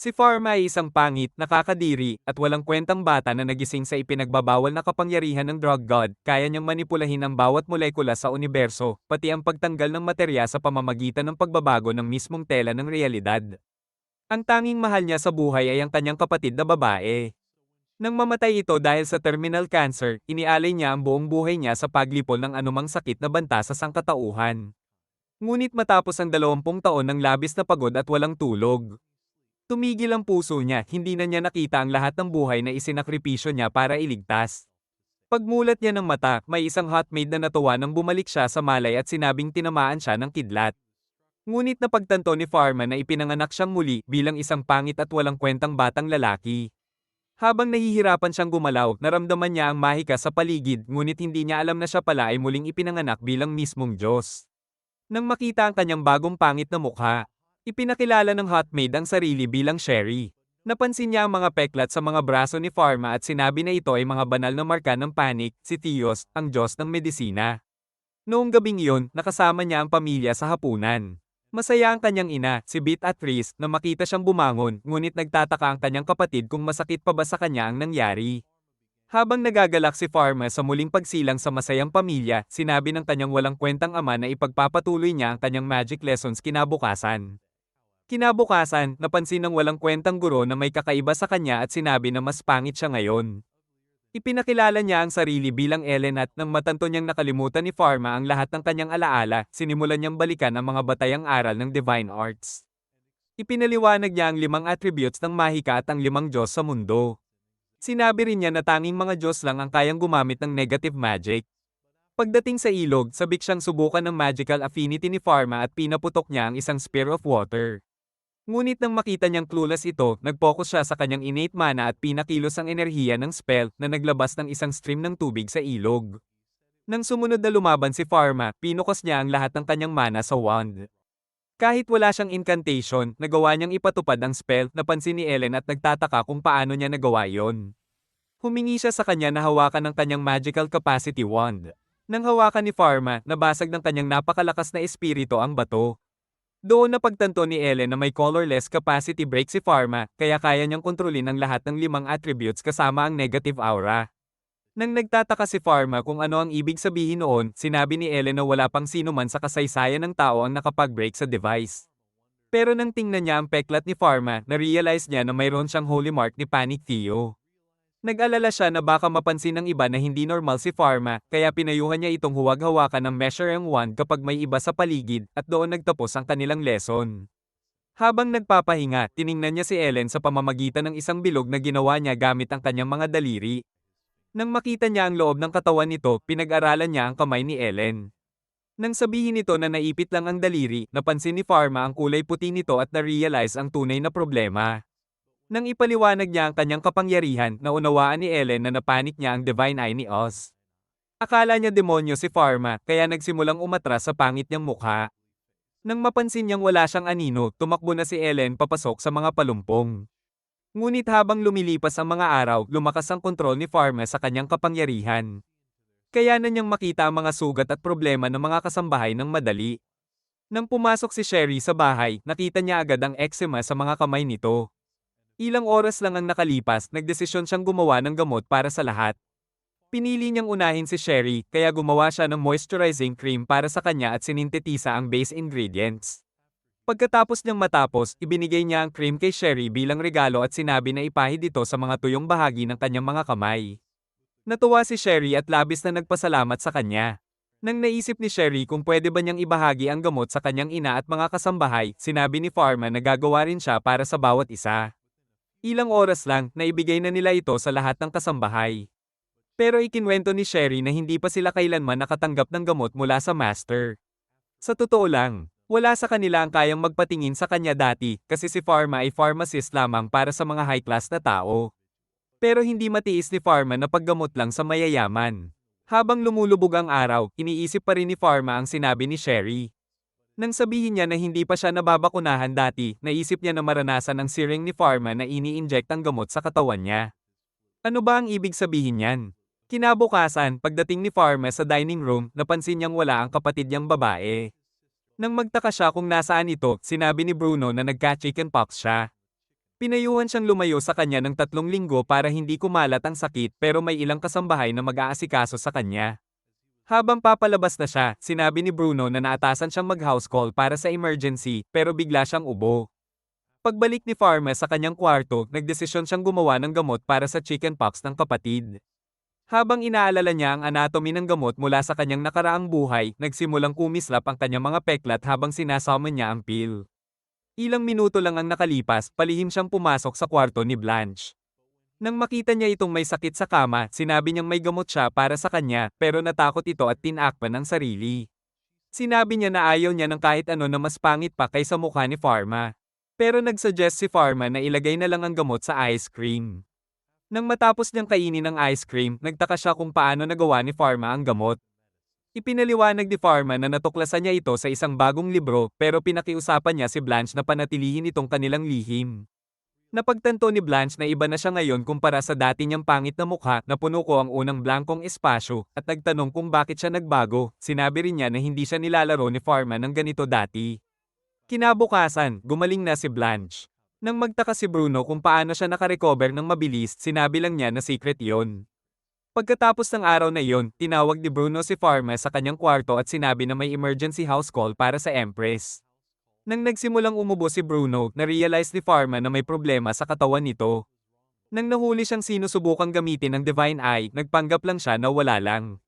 Si Pharma ay isang pangit, nakakadiri, at walang kwentang bata na nagising sa ipinagbabawal na kapangyarihan ng drug god. Kaya niyang manipulahin ang bawat molekula sa universo, pati ang pagtanggal ng materya sa pamamagitan ng pagbabago ng mismong tela ng realidad. Ang tanging mahal niya sa buhay ay ang kanyang kapatid na babae. Nang mamatay ito dahil sa terminal cancer, inialay niya ang buong buhay niya sa paglipol ng anumang sakit na banta sa sangkatauhan. Ngunit matapos ang 20 taon ng labis na pagod at walang tulog, tumigil ang puso niya, hindi na niya nakita ang lahat ng buhay na isinakripisyo niya para iligtas. Pagmulat niya ng mata, may isang hotmaid na natuwa nang bumalik siya sa malay at sinabing tinamaan siya ng kidlat. Ngunit napagtanto ni Pharma na ipinanganak siyang muli bilang isang pangit at walang kwentang batang lalaki. Habang nahihirapan siyang gumalaw, naramdaman niya ang mahika sa paligid ngunit hindi niya alam na siya pala ay muling ipinanganak bilang mismong Diyos. Nang makita ang kanyang bagong pangit na mukha, ipinakilala ng hotmaid ang sarili bilang Sherry. Napansin niya ang mga peklat sa mga braso ni Pharma at sinabi na ito ay mga banal na marka ng panic, si Theos, ang Diyos ng medisina. Noong gabing iyon, nakasama niya ang pamilya sa hapunan. Masaya ang kanyang ina, si Beatrice, na makita siyang bumangon, ngunit nagtataka ang kanyang kapatid kung masakit pa ba sa kanya ang nangyari. Habang nagagalak si Pharma sa muling pagsilang sa masayang pamilya, sinabi ng kanyang walang kwentang ama na ipagpapatuloy niya ang kanyang magic lessons kinabukasan. Kinabukasan, napansin ng walang kwentang guro na may kakaiba sa kanya at sinabi na mas pangit siya ngayon. Ipinakilala niya ang sarili bilang Ellen at nang matanto niyang nakalimutan ni Pharma ang lahat ng kanyang alaala, sinimulan niyang balikan ang mga batayang aral ng Divine Arts. Ipinaliwanag niya ang 5 attributes ng mahika at ang 5 Diyos sa mundo. Sinabi rin niya na tanging mga Diyos lang ang kayang gumamit ng negative magic. Pagdating sa ilog, sabik siyang subukan ng magical affinity ni Pharma at pinaputok niya ang isang spear of water. Ngunit nang makita niyang clueless ito, nag-focus siya sa kanyang innate mana at pinakilos ang enerhiya ng spell na naglabas ng isang stream ng tubig sa ilog. Nang sumunod na lumaban si Pharma, pinukos niya ang lahat ng kanyang mana sa wand. Kahit wala siyang incantation, nagawa niyang ipatupad ang spell, napansin ni Ellen at nagtataka kung paano niya nagawa iyon. Humingi siya sa kanya na hawakan ng kanyang magical capacity wand. Nang hawakan ni Pharma, nabasag ng kanyang napakalakas na espiritu ang bato. Doon napagtanto ni Ellen na may colorless capacity break si Pharma, kaya kaya niyang kontrolin ang lahat ng 5 attributes kasama ang negative aura. Nang nagtataka si Pharma kung ano ang ibig sabihin noon, sinabi ni Ellen na wala pang sino man sa kasaysayan ng tao ang nakapag-break sa device. Pero nang tingnan niya ang peklat ni Pharma, na-realize niya na mayroon siyang holy mark ni Panic Theo. Nag-alala siya na baka mapansin ng iba na hindi normal si Pharma, kaya pinayuhan niya itong huwag hawakan ng measuring wand kapag may iba sa paligid, at doon nagtapos ang kanilang lesson. Habang nagpapahinga, tiningnan niya si Ellen sa pamamagitan ng isang bilog na ginawa niya gamit ang kanyang mga daliri. Nang makita niya ang loob ng katawan nito, pinag-aralan niya ang kamay ni Ellen. Nang sabihin nito na naipit lang ang daliri, napansin ni Pharma ang kulay puti nito at na-realize ang tunay na problema. Nang ipaliwanag niya ang kanyang kapangyarihan, naunawaan ni Ellen na napanik niya ang Divine Eye ni Oz. Akala niya demonyo si Pharma, kaya nagsimulang umatras sa pangit niyang mukha. Nang mapansin niyang wala siyang anino, tumakbo na si Ellen papasok sa mga palumpong. Ngunit habang lumilipas ang mga araw, lumakas ang kontrol ni Pharma sa kanyang kapangyarihan. Kaya na niyang makita ang mga sugat at problema ng mga kasambahay ng madali. Nang pumasok si Sherry sa bahay, nakita niya agad ang eczema sa mga kamay nito. Ilang oras lang ang nakalipas, nagdesisyon siyang gumawa ng gamot para sa lahat. Pinili niyang unahin si Sherry, kaya gumawa siya ng moisturizing cream para sa kanya at sinintetisa ang base ingredients. Pagkatapos niyang matapos, ibinigay niya ang cream kay Sherry bilang regalo at sinabi na ipahid ito sa mga tuyong bahagi ng kanyang mga kamay. Natuwa si Sherry at labis na nagpasalamat sa kanya. Nang naisip ni Sherry kung pwede ba niyang ibahagi ang gamot sa kanyang ina at mga kasambahay, sinabi ni Pharma na gagawa rin siya para sa bawat isa. Ilang oras lang, naibigay na nila ito sa lahat ng kasambahay. Pero ikinwento ni Sherry na hindi pa sila kailanman nakatanggap ng gamot mula sa master. Sa totoo lang, wala sa kanila ang kayang magpatingin sa kanya dati kasi si Pharma ay pharmacist lamang para sa mga high-class na tao. Pero hindi matiis ni Pharma na paggamot lang sa mayayaman. Habang lumulubog ang araw, iniisip pa rin ni Pharma ang sinabi ni Sherry. Nang sabihin niya na hindi pa siya nababakunahan dati, naisip niya na maranasan ang searing ni Pharma na ini-inject ang gamot sa katawan niya. Ano ba ang ibig sabihin niyan? Kinabukasan, pagdating ni Pharma sa dining room, napansin niyang wala ang kapatid niyang babae. Nang magtaka siya kung nasaan ito, sinabi ni Bruno na nagka-chickenpox siya. Pinayuhan siyang lumayo sa kanya ng 3 linggo para hindi kumalat ang sakit pero may ilang kasambahay na mag-aasikaso sa kanya. Habang papalabas na siya, sinabi ni Bruno na naatasan siyang mag-house call para sa emergency pero bigla siyang ubo. Pagbalik ni Pharma sa kanyang kwarto, nagdesisyon siyang gumawa ng gamot para sa chickenpox ng kapatid. Habang inaalala niya ang anatomy ng gamot mula sa kanyang nakaraang buhay, nagsimulang kumislap ang kanyang mga peklat habang sinasummon niya ang pill. Ilang minuto lang ang nakalipas, palihim siyang pumasok sa kwarto ni Blanche. Nang makita niya itong may sakit sa kama, sinabi niyang may gamot siya para sa kanya, pero natakot ito at tinakpan ang sarili. Sinabi niya na ayaw niya ng kahit ano na mas pangit pa kaysa mukha ni Pharma. Pero nagsuggest si Pharma na ilagay na lang ang gamot sa ice cream. Nang matapos niyang kainin ang ice cream, nagtaka siya kung paano nagawa ni Pharma ang gamot. Ipinaliwanag ni Pharma na natuklasan niya ito sa isang bagong libro pero pinakiusapan niya si Blanche na panatilihin itong kanilang lihim. Napagtanto ni Blanche na iba na siya ngayon kumpara sa dati niyang pangit na mukha na puno ko ang unang blankong espasyo at nagtanong kung bakit siya nagbago. Sinabi rin niya na hindi siya nilalaro ni Pharma ng ganito dati. Kinabukasan, gumaling na si Blanche. Nang magtaka si Bruno kung paano siya nakarecover ng mabilis, sinabi lang niya na secret iyon. Pagkatapos ng araw na iyon, tinawag ni Bruno si Pharma sa kanyang kwarto at sinabi na may emergency house call para sa Empress. Nang nagsimulang umubo si Bruno, na-realize ni Pharma na may problema sa katawan nito. Nang nahuli siyang sinusubukang gamitin ng Divine Eye, nagpanggap lang siya na wala lang.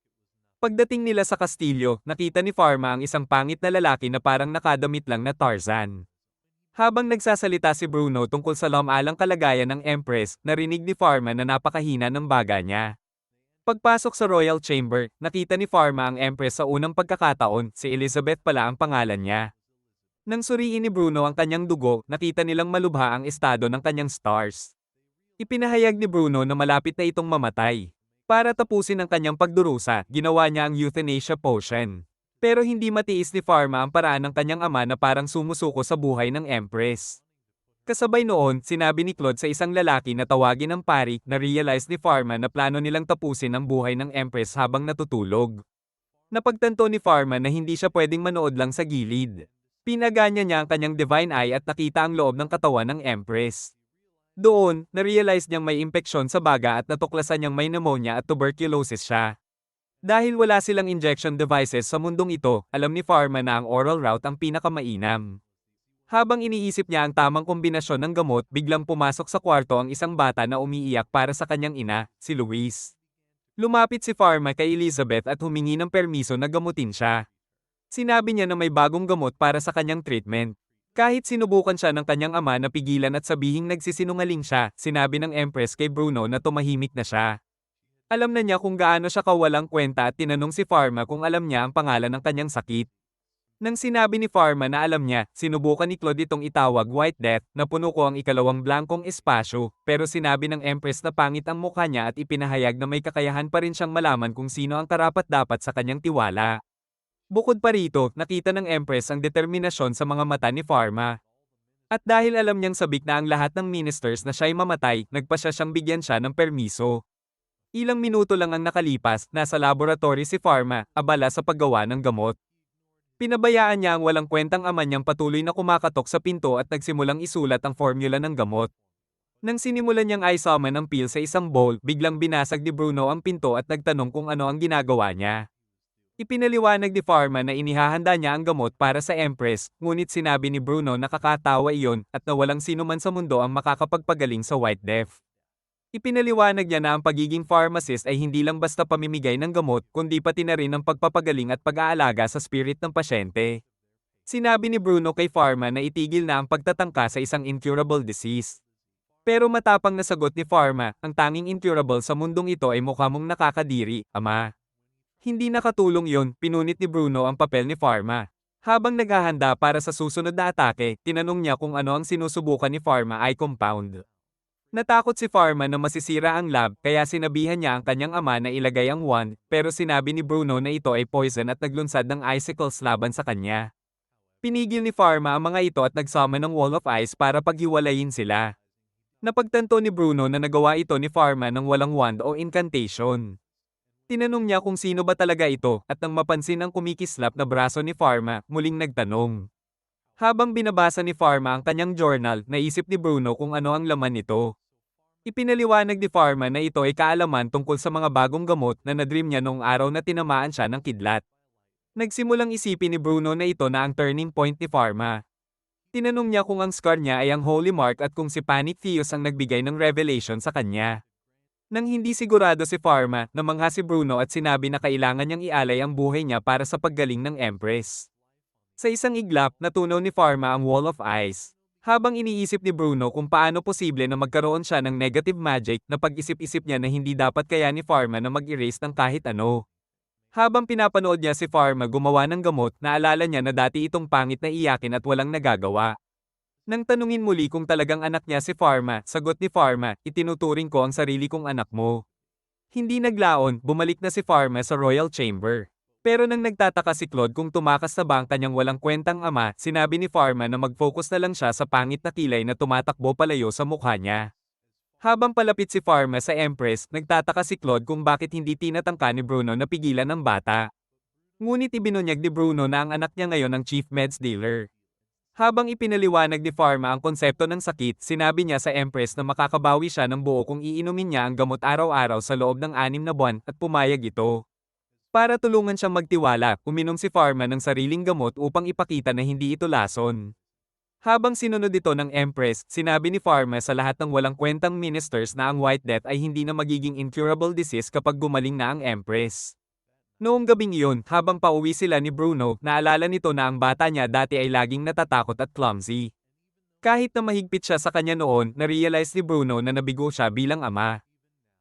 Pagdating nila sa kastilyo, nakita ni Pharma ang isang pangit na lalaki na parang nakadamit lang na Tarzan. Habang nagsasalita si Bruno tungkol sa lamalang kalagayan ng Empress, narinig ni Pharma na napakahina ng baga niya. Pagpasok sa Royal Chamber, nakita ni Pharma ang Empress sa unang pagkakataon, si Elizabeth pala ang pangalan niya. Nang suriin ni Bruno ang kanyang dugo, nakita nilang malubha ang estado ng kanyang stars. Ipinahayag ni Bruno na malapit na itong mamatay. Para tapusin ang kanyang pagdurusa, ginawa niya ang euthanasia potion. Pero hindi matiis ni Pharma ang paraan ng kanyang ama na parang sumusuko sa buhay ng Empress. Kasabay noon, sinabi ni Claude sa isang lalaki na tawagin ng pari na realize ni Pharma na plano nilang tapusin ang buhay ng Empress habang natutulog. Napagtanto ni Pharma na hindi siya pwedeng manood lang sa gilid. Pinaganya niya ang kanyang Divine Eye at nakita ang loob ng katawan ng Empress. Doon, na-realize niyang may impeksyon sa baga at natuklasan niyang may pneumonia at tuberculosis siya. Dahil wala silang injection devices sa mundong ito, alam ni Pharma na ang oral route ang pinakamainam. Habang iniisip niya ang tamang kombinasyon ng gamot, biglang pumasok sa kwarto ang isang bata na umiiyak para sa kanyang ina, si Louise. Lumapit si Pharma kay Elizabeth at humingi ng permiso na gamutin siya. Sinabi niya na may bagong gamot para sa kanyang treatment. Kahit sinubukan siya ng kanyang ama na pigilan at sabihing nagsisinungaling siya, sinabi ng Empress kay Bruno na tumahimik na siya. Alam na niya kung gaano siya kawalang kwenta at tinanong si Pharma kung alam niya ang pangalan ng kanyang sakit. Nang sinabi ni Pharma na alam niya, sinubukan ni Claude itong itawag White Death na puno ko ang ikalawang blankong espasyo, pero sinabi ng Empress na pangit ang mukha niya at ipinahayag na may kakayahan pa rin siyang malaman kung sino ang karapat-dapat sa kanyang tiwala. Bukod pa rito, nakita ng Empress ang determinasyon sa mga mata ni Pharma. At dahil alam niyang sabik na ang lahat ng ministers na siya'y mamatay, nagpasya siyang bigyan siya ng permiso. Ilang minuto lang ang nakalipas, nasa laboratory si Pharma, abala sa paggawa ng gamot. Pinabayaan niya ang walang kwentang ama niyang patuloy na kumakatok sa pinto at nagsimulang isulat ang formula ng gamot. Nang sinimulan niyang i-summon ang pill sa isang bowl, biglang binasag ni Bruno ang pinto at nagtanong kung ano ang ginagawa niya. Ipinaliwanag ni Pharma na inihahanda niya ang gamot para sa Empress, ngunit sinabi ni Bruno na kakatawa iyon at na walang sino man sa mundo ang makakapagpagaling sa White Death. Ipinaliwanag niya na ang pagiging pharmacist ay hindi lang basta pamimigay ng gamot, kundi pati na rin ang pagpapagaling at pag-aalaga sa spirit ng pasyente. Sinabi ni Bruno kay Pharma na itigil na ang pagtatangka sa isang incurable disease. Pero matapang na sagot ni Pharma, ang tanging incurable sa mundong ito ay mukha mong nakakadiri, ama. Hindi nakatulong yon, pinunit ni Bruno ang papel ni Pharma. Habang naghahanda para sa susunod na atake, tinanong niya kung ano ang sinusubukan ni Pharma ay compound. Natakot si Pharma na masisira ang lab, kaya sinabihan niya ang kanyang ama na ilagay ang wand, pero sinabi ni Bruno na ito ay poison at naglunsad ng icicles laban sa kanya. Pinigil ni Pharma ang mga ito at nagsummon ng Wall of Ice para paghiwalayin sila. Napagtanto ni Bruno na nagawa ito ni Pharma ng walang wand o incantation. Tinanong niya kung sino ba talaga ito, at nang mapansin ang kumikislap na braso ni Pharma, muling nagtanong. Habang binabasa ni Pharma ang kanyang journal, naisip ni Bruno kung ano ang laman nito. Ipinaliwanag ni Pharma na ito ay kaalaman tungkol sa mga bagong gamot na nadream niya noong araw na tinamaan siya ng kidlat. Nagsimulang isipin ni Bruno na ito na ang turning point ni Pharma. Tinanong niya kung ang scar niya ay ang Holy Mark at kung si Panic Theos ang nagbigay ng revelation sa kanya. Nang hindi sigurado si Pharma, namangha si Bruno at sinabi na kailangan niyang ialay ang buhay niya para sa paggaling ng Empress. Sa isang iglap, natunaw ni Pharma ang Wall of Ice. Habang iniisip ni Bruno kung paano posible na magkaroon siya ng negative magic, napag-isip-isip niya na hindi dapat kaya ni Pharma na mag-erase ng kahit ano. Habang pinapanood niya si Pharma gumawa ng gamot, naalala niya na dati itong pangit na iyakin at walang nagagawa. Nang tanungin muli kung talagang anak niya si Pharma, sagot ni Pharma, itinuturing ko ang sarili kong anak mo. Hindi naglaon, bumalik na si Pharma sa Royal Chamber. Pero nang nagtataka si Claude kung tumakas na ba ang kanyang walang kwentang ama, sinabi ni Pharma na mag-focus na lang siya sa pangit na kilay na tumatakbo palayo sa mukha niya. Habang palapit si Pharma sa Empress, nagtataka si Claude kung bakit hindi tinatangka ni Bruno na pigilan ang bata. Ngunit ibinunyag ni Bruno na ang anak niya ngayon ang chief meds dealer. Habang ipinaliwanag ni Pharma ang konsepto ng sakit, sinabi niya sa Empress na makakabawi siya ng buo kung iinumin niya ang gamot araw-araw sa loob ng 6 na buwan at pumayag ito. Para tulungan siyang magtiwala, uminom si Pharma ng sariling gamot upang ipakita na hindi ito lason. Habang sinunod ito ng Empress, sinabi ni Pharma sa lahat ng walang kwentang ministers na ang White Death ay hindi na magiging incurable disease kapag gumaling na ang Empress. Noong gabing iyon, habang pauwi sila ni Bruno, naalala nito na ang bata niya dati ay laging natatakot at clumsy. Kahit na mahigpit siya sa kanya noon, na-realize ni Bruno na nabigo siya bilang ama.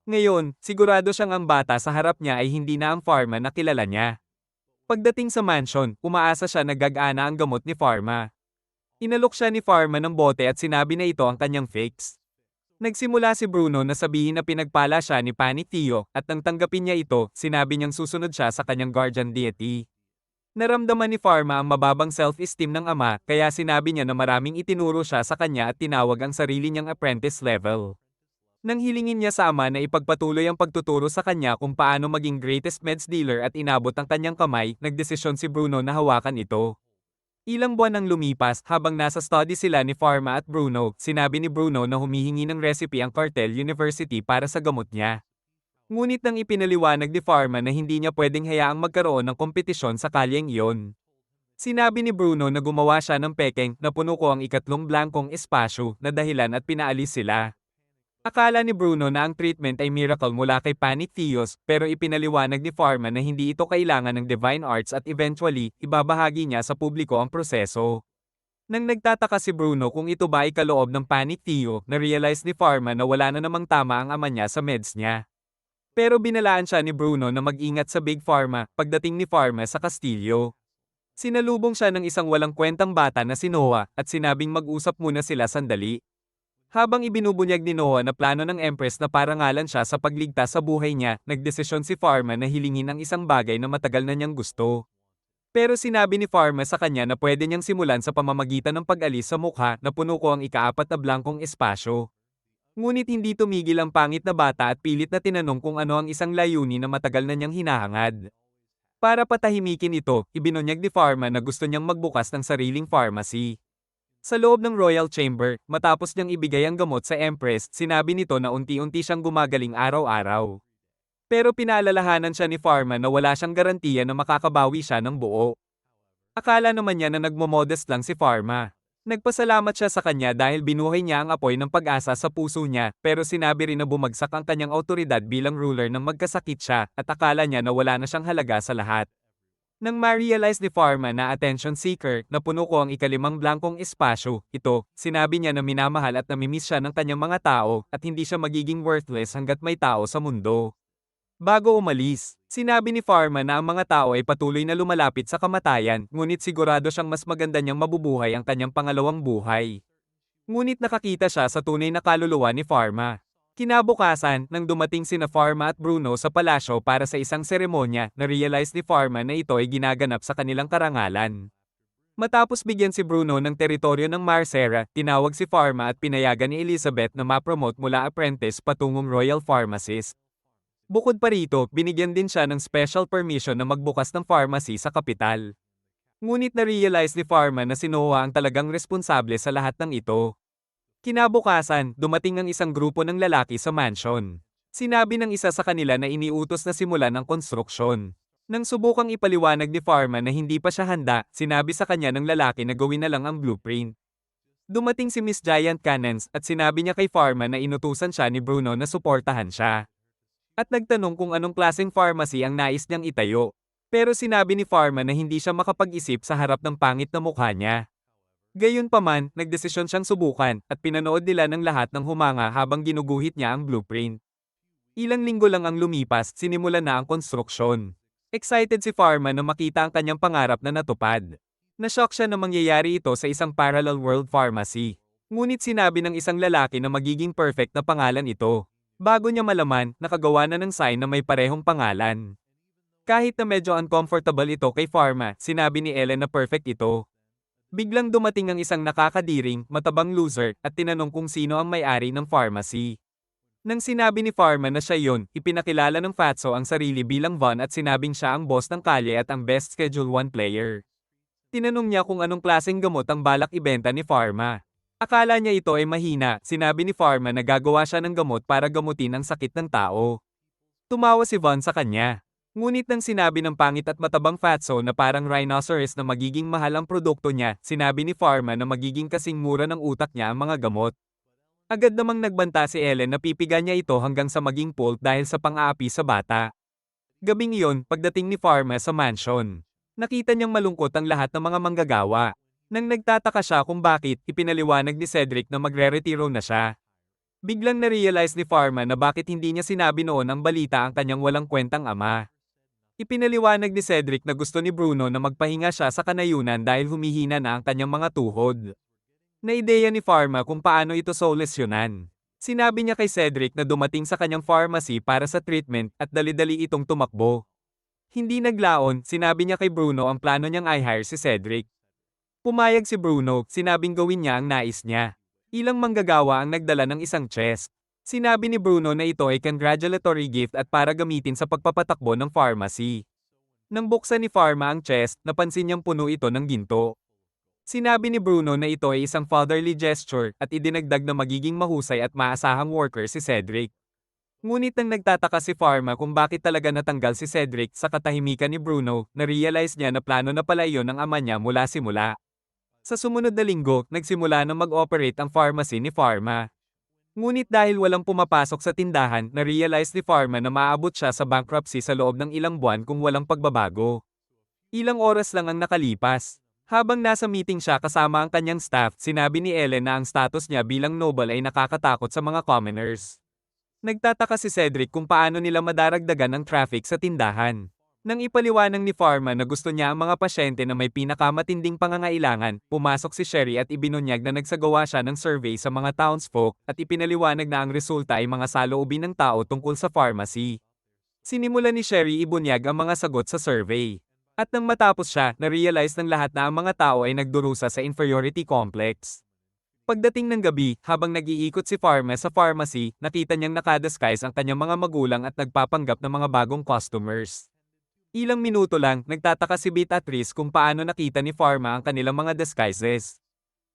Ngayon, sigurado siyang ang bata sa harap niya ay hindi na ang Pharma na kilala niya. Pagdating sa mansion, umaasa siya na gagana ang gamot ni Pharma. Inalok siya ni Pharma ng bote at sinabi na ito ang kanyang fix. Nagsimula si Bruno na sabihin na pinagpala siya ni Panic Theo, at nang tanggapin niya ito, sinabi niyang susunod siya sa kanyang guardian deity. Naramdaman ni Pharma ang mababang self-esteem ng ama, kaya sinabi niya na maraming itinuro siya sa kanya at tinawag ang sarili niyang apprentice level. Nang hilingin niya sa ama na ipagpatuloy ang pagtuturo sa kanya kung paano maging greatest meds dealer at inabot ang kanyang kamay, nagdesisyon si Bruno na hawakan ito. Ilang buwan ang lumipas, habang nasa study sila ni Pharma at Bruno, sinabi ni Bruno na humihingi ng recipe ang Cartel University para sa gamot niya. Ngunit nang ipinaliwanag ni Pharma na hindi niya pwedeng hayaang magkaroon ng kompetisyon sa kalyeng iyon. Sinabi ni Bruno na gumawa siya ng pekeng na puno ko ang ikatlong blankong espasyo na dahilan at pinaalis sila. Akala ni Bruno na ang treatment ay miracle mula kay Panic Theos, pero ipinaliwanag ni Pharma na hindi ito kailangan ng divine arts at eventually, ibabahagi niya sa publiko ang proseso. Nang nagtataka si Bruno kung ito ba ay kaloob ng Panic Theo, na-realize ni Pharma na wala na namang tama ang ama niya sa meds niya. Pero binalaan siya ni Bruno na mag-ingat sa Big Pharma pagdating ni Pharma sa Kastilyo. Sinalubong siya ng isang walang kwentang bata na si Noah at sinabing mag-usap muna sila sandali. Habang ibinubunyag ni Noah na plano ng Empress na parangalan siya sa pagligtas sa buhay niya, nagdesisyon si Pharma na hilingin ang isang bagay na matagal na niyang gusto. Pero sinabi ni Pharma sa kanya na pwede niyang simulan sa pamamagitan ng pag-alis sa mukha na puno ko ang ika-4 na blankong espasyo. Ngunit hindi tumigil ang pangit na bata at pilit na tinanong kung ano ang isang layunin na matagal na niyang hinahangad. Para patahimikin ito, ibinunyag ni Pharma na gusto niyang magbukas ng sariling pharmacy. Sa loob ng Royal Chamber, matapos niyang ibigay ang gamot sa Empress, sinabi nito na unti-unti siyang gumagaling araw-araw. Pero pinaalalahanan siya ni Pharma na wala siyang garantiya na makakabawi siya ng buo. Akala naman niya na nagmomodest lang si Pharma. Nagpasalamat siya sa kanya dahil binuhay niya ang apoy ng pag-asa sa puso niya, pero sinabi rin na bumagsak ang kanyang awtoridad bilang ruler nang magkasakit siya, at akala niya na wala na siyang halaga sa lahat. Nang ma-realize ni Pharma na attention seeker, na puno ko ang ika-5 blankong espasyo, sinabi niya na minamahal at namimiss siya ng kanyang mga tao, at hindi siya magiging worthless hanggat may tao sa mundo. Bago umalis, sinabi ni Pharma na ang mga tao ay patuloy na lumalapit sa kamatayan, ngunit sigurado siyang mas maganda niyang mabubuhay ang kanyang pangalawang buhay. Ngunit nakakita siya sa tunay na kaluluwa ni Pharma. Kinabukasan, nang dumating sina Pharma at Bruno sa palasyo para sa isang seremonya, na-realize ni Pharma na ito ay ginaganap sa kanilang karangalan. Matapos bigyan si Bruno ng teritoryo ng Marcera, tinawag si Pharma at pinayagan ni Elizabeth na ma-promote mula apprentice patungong royal pharmacist. Bukod pa rito, binigyan din siya ng special permission na magbukas ng pharmacy sa kapital. Ngunit na-realize ni Pharma na si Noah ang talagang responsable sa lahat ng ito. Kinabukasan, dumating ang isang grupo ng lalaki sa mansion. Sinabi ng isa sa kanila na iniutos na simulan ang konstruksyon. Nang subukang ipaliwanag ni Pharma na hindi pa siya handa, sinabi sa kanya ng lalaki na gawin na lang ang blueprint. Dumating si Miss Giant Cannons at sinabi niya kay Pharma na inutusan siya ni Bruno na suportahan siya. At nagtanong kung anong klaseng pharmacy ang nais niyang itayo. Pero sinabi ni Pharma na hindi siya makapag-isip sa harap ng pangit na mukha niya. Gayunpaman, nagdesisyon siyang subukan at pinanood nila ng lahat ng humanga habang ginuguhit niya ang blueprint. Ilang linggo lang ang lumipas, sinimulan na ang konstruksyon. Excited si Pharma na makita ang kanyang pangarap na natupad. Nashock siya na mangyayari ito sa isang parallel world pharmacy. Ngunit sinabi ng isang lalaki na magiging perfect na pangalan ito. Bago niya malaman, nakagawa na ng sign na may parehong pangalan. Kahit na medyo uncomfortable ito kay Pharma, sinabi ni Ellen na perfect ito. Biglang dumating ang isang nakakadiring, matabang loser, at tinanong kung sino ang may-ari ng pharmacy. Nang sinabi ni Pharma na siya yon, ipinakilala ng Fatso ang sarili bilang Von at sinabing siya ang boss ng kalye at ang best Schedule 1 player. Tinanong niya kung anong klaseng gamot ang balak ibenta ni Pharma. Akala niya ito ay mahina, sinabi ni Pharma na gagawa siya ng gamot para gamutin ang sakit ng tao. Tumawa si Von sa kanya. Ngunit nang sinabi ng pangit at matabang Fatso na parang rhinoceros na magiging mahal ang produkto niya, sinabi ni Pharma na magiging kasing mura ng utak niya ang mga gamot. Agad namang nagbanta si Ellen na pipigan niya ito hanggang sa maging pulp dahil sa pang-aapi sa bata. Gabing iyon, pagdating ni Pharma sa mansion, nakita niyang malungkot ang lahat ng mga manggagawa. Nang nagtataka siya kung bakit, ipinaliwanag ni Cedric na magre-retiro na siya. Biglang na-realize ni Pharma na bakit hindi niya sinabi noon ang balita ang kanyang walang kwentang ama. Ipinaliwanag ni Cedric na gusto ni Bruno na magpahinga siya sa kanayunan dahil humihina na ang kanyang mga tuhod. Naideya ni Pharma kung paano ito solusyonan. Sinabi niya kay Cedric na dumating sa kanyang pharmacy para sa treatment at dali-dali itong tumakbo. Hindi naglaon, sinabi niya kay Bruno ang plano niyang i-hire si Cedric. Pumayag si Bruno, sinabing gawin niya ang nais niya. Ilang manggagawa ang nagdala ng isang chest. Sinabi ni Bruno na ito ay congratulatory gift at para gamitin sa pagpapatakbo ng pharmacy. Nang buksan ni Pharma ang chest, napansin niyang puno ito ng ginto. Sinabi ni Bruno na ito ay isang fatherly gesture at idinagdag na magiging mahusay at maasahang worker si Cedric. Ngunit nang nagtataka si Pharma kung bakit talaga natanggal si Cedric sa katahimikan ni Bruno, na-realize niya na plano na pala iyon ng ama niya mula simula. Sa sumunod na linggo, nagsimula na mag-operate ang pharmacy ni Pharma. Ngunit dahil walang pumapasok sa tindahan, na-realize ni Pharma na maaabot siya sa bankruptcy sa loob ng ilang buwan kung walang pagbabago. Ilang oras lang ang nakalipas. Habang nasa meeting siya kasama ang kanyang staff, sinabi ni Ellen na ang status niya bilang noble ay nakakatakot sa mga commoners. Nagtataka si Cedric kung paano nila madaragdagan ang traffic sa tindahan. Nang ipaliwanag ni Pharma na gusto niya ang mga pasyente na may pinakamatinding pangangailangan, pumasok si Sherry at ibinunyag na nagsagawa siya ng survey sa mga townsfolk at ipinaliwanag na ang resulta ay mga saloobin ng tao tungkol sa pharmacy. Sinimulan ni Sherry ibunyag ang mga sagot sa survey. At nang matapos siya, na-realize ng lahat na ang mga tao ay nagdurusa sa inferiority complex. Pagdating ng gabi, habang nag-iikot si Pharma sa pharmacy, nakita niyang nakadisguise ang kanyang mga magulang at nagpapanggap ng mga bagong customers. Ilang minuto lang, nagtataka si Beatrice kung paano nakita ni Pharma ang kanilang mga disguises.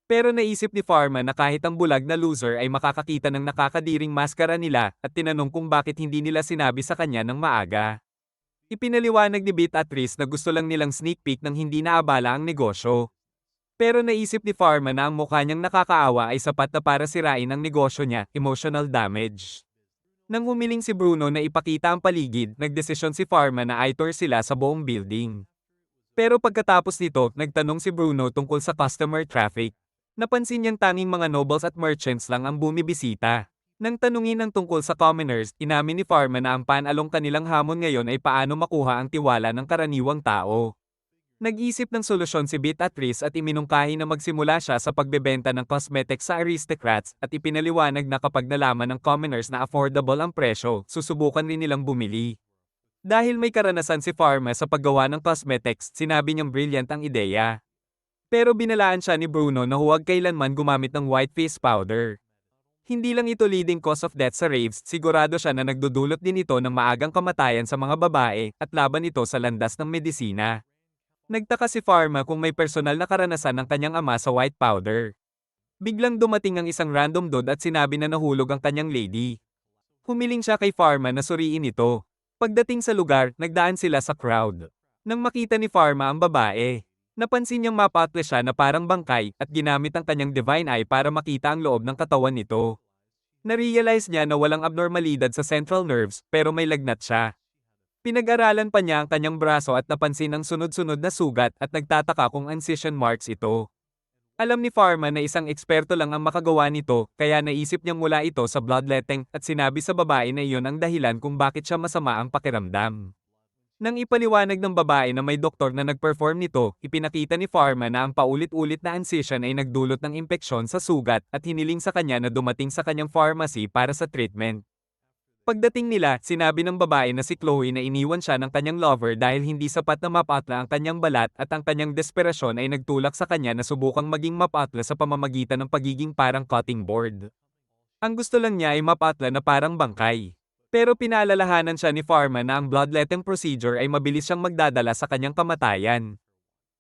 Pero naisip ni Pharma na kahit ang bulag na loser ay makakakita ng nakakadiring maskara nila at tinanong kung bakit hindi nila sinabi sa kanya ng maaga. Ipinaliwanag ni Beatrice na gusto lang nilang sneak peek nang hindi naabala ang negosyo. Pero naisip ni Pharma na ang mukha niyang nakakaawa ay sapat na para sirain ang negosyo niya, emotional damage. Nang humiling si Bruno na ipakita ang paligid, nagdesisyon si Pharma na i-tour sila sa buong building. Pero pagkatapos nito, nagtanong si Bruno tungkol sa customer traffic. Napansin niyang tanging mga nobles at merchants lang ang bumibisita. Nang tanungin ang tungkol sa commoners, inamin ni Pharma na ang panalong kanilang hamon ngayon ay paano makuha ang tiwala ng karaniwang tao. Nag-isip ng solusyon si Beatrice at iminungkahi na magsimula siya sa pagbebenta ng cosmetics sa aristocrats at ipinaliwanag na kapag nalaman ng commoners na affordable ang presyo, susubukan rin nilang bumili. Dahil may karanasan si Pharma sa paggawa ng cosmetics, sinabi niyang brilliant ang ideya. Pero binalaan siya ni Bruno na huwag kailanman gumamit ng white face powder. Hindi lang ito leading cause of death sa raves, sigurado siya na nagdudulot din ito ng maagang kamatayan sa mga babae at laban ito sa landas ng medisina. Nagtaka si Pharma kung may personal na karanasan ng kanyang ama sa white powder. Biglang dumating ang isang random dude at sinabi na nahulog ang kanyang lady. Humiling siya kay Pharma na suriin ito. Pagdating sa lugar, nagdaan sila sa crowd. Nang makita ni Pharma ang babae, napansin niyang mapatla siya na parang bangkay at ginamit ang kanyang divine eye para makita ang loob ng katawan nito. Narealize niya na walang abnormalidad sa central nerves pero may lagnat siya. Pinag-aralan pa niya ang kanyang braso at napansin ang sunod-sunod na sugat at nagtataka kung incision marks ito. Alam ni Pharma na isang eksperto lang ang makagawa nito, kaya naisip niyang mula ito sa bloodletting at sinabi sa babae na iyon ang dahilan kung bakit siya masama ang pakiramdam. Nang ipaliwanag ng babae na may doktor na nag-perform nito, ipinakita ni Pharma na ang paulit-ulit na incision ay nagdulot ng impeksyon sa sugat at hiniling sa kanya na dumating sa kanyang pharmacy para sa treatment. Pagdating nila, sinabi ng babae na si Chloe na iniwan siya ng kanyang lover dahil hindi sapat na mapatla ang kanyang balat at ang kanyang desperasyon ay nagtulak sa kanya na subukang maging mapatla sa pamamagitan ng pagiging parang cutting board. Ang gusto lang niya ay mapatla na parang bangkay. Pero pinaalalahanan siya ni Pharma na ang bloodletting procedure ay mabilis siyang magdadala sa kanyang kamatayan.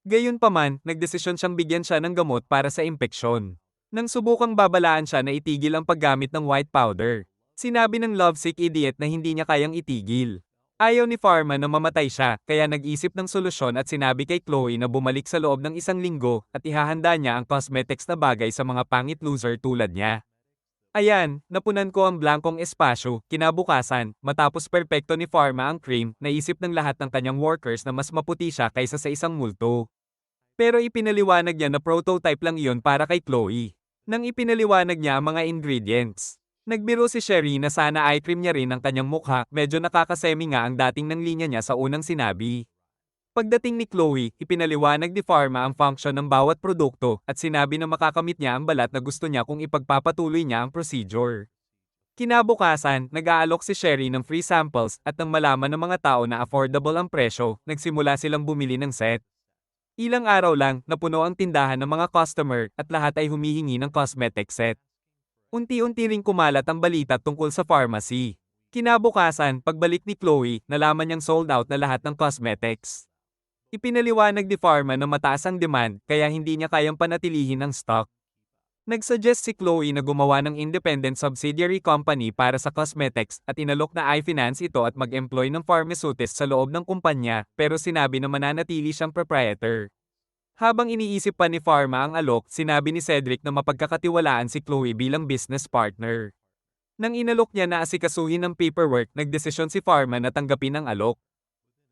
Gayunpaman, nagdesisyon siyang bigyan siya ng gamot para sa impeksyon. Nang subukang babalaan siya na itigil ang paggamit ng white powder, sinabi ng lovesick idiot na hindi niya kayang itigil. Ayaw ni Pharma na mamatay siya, kaya nag-isip ng solusyon at sinabi kay Chloe na bumalik sa loob ng 1 linggo at ihahanda niya ang cosmetics na bagay sa mga pangit loser tulad niya. Ayan, napunan ko ang blankong espasyo. Kinabukasan, matapos perpekto ni Pharma ang cream, naisip ng lahat ng kanyang workers na mas maputi siya kaysa sa isang multo. Pero ipinaliwanag niya na prototype lang iyon para kay Chloe. Nang ipinaliwanag niya ang mga ingredients, nagbiro si Sherry na sana eye cream niya rin ang kanyang mukha, medyo nakakasemi nga ang dating ng linya niya sa unang sinabi. Pagdating ni Chloe, ipinaliwanag ni Pharma ang function ng bawat produkto at sinabi na makakamit niya ang balat na gusto niya kung ipagpapatuloy niya ang procedure. Kinabukasan, nag-aalok si Sherry ng free samples at nang malaman ng mga tao na affordable ang presyo, nagsimula silang bumili ng set. Ilang araw lang, napuno ang tindahan ng mga customer at lahat ay humihingi ng cosmetic set. Unti-unti ring kumalat ang balita tungkol sa pharmacy. Kinabukasan, pagbalik ni Chloe, nalaman niyang sold out na lahat ng cosmetics. Ipinaliwanag ni Pharma na mataas ang demand, kaya hindi niya kayang panatilihin ang stock. Nagsuggest si Chloe na gumawa ng independent subsidiary company para sa cosmetics at inalok na i-finance ito at mag-employ ng pharmaceutist sa loob ng kumpanya, pero sinabi na mananatili siyang proprietor. Habang iniisip pa ni Pharma ang alok, sinabi ni Cedric na mapagkakatiwalaan si Chloe bilang business partner. Nang inalok niya na asikasuhin ang paperwork, nagdesisyon si Pharma na tanggapin ang alok.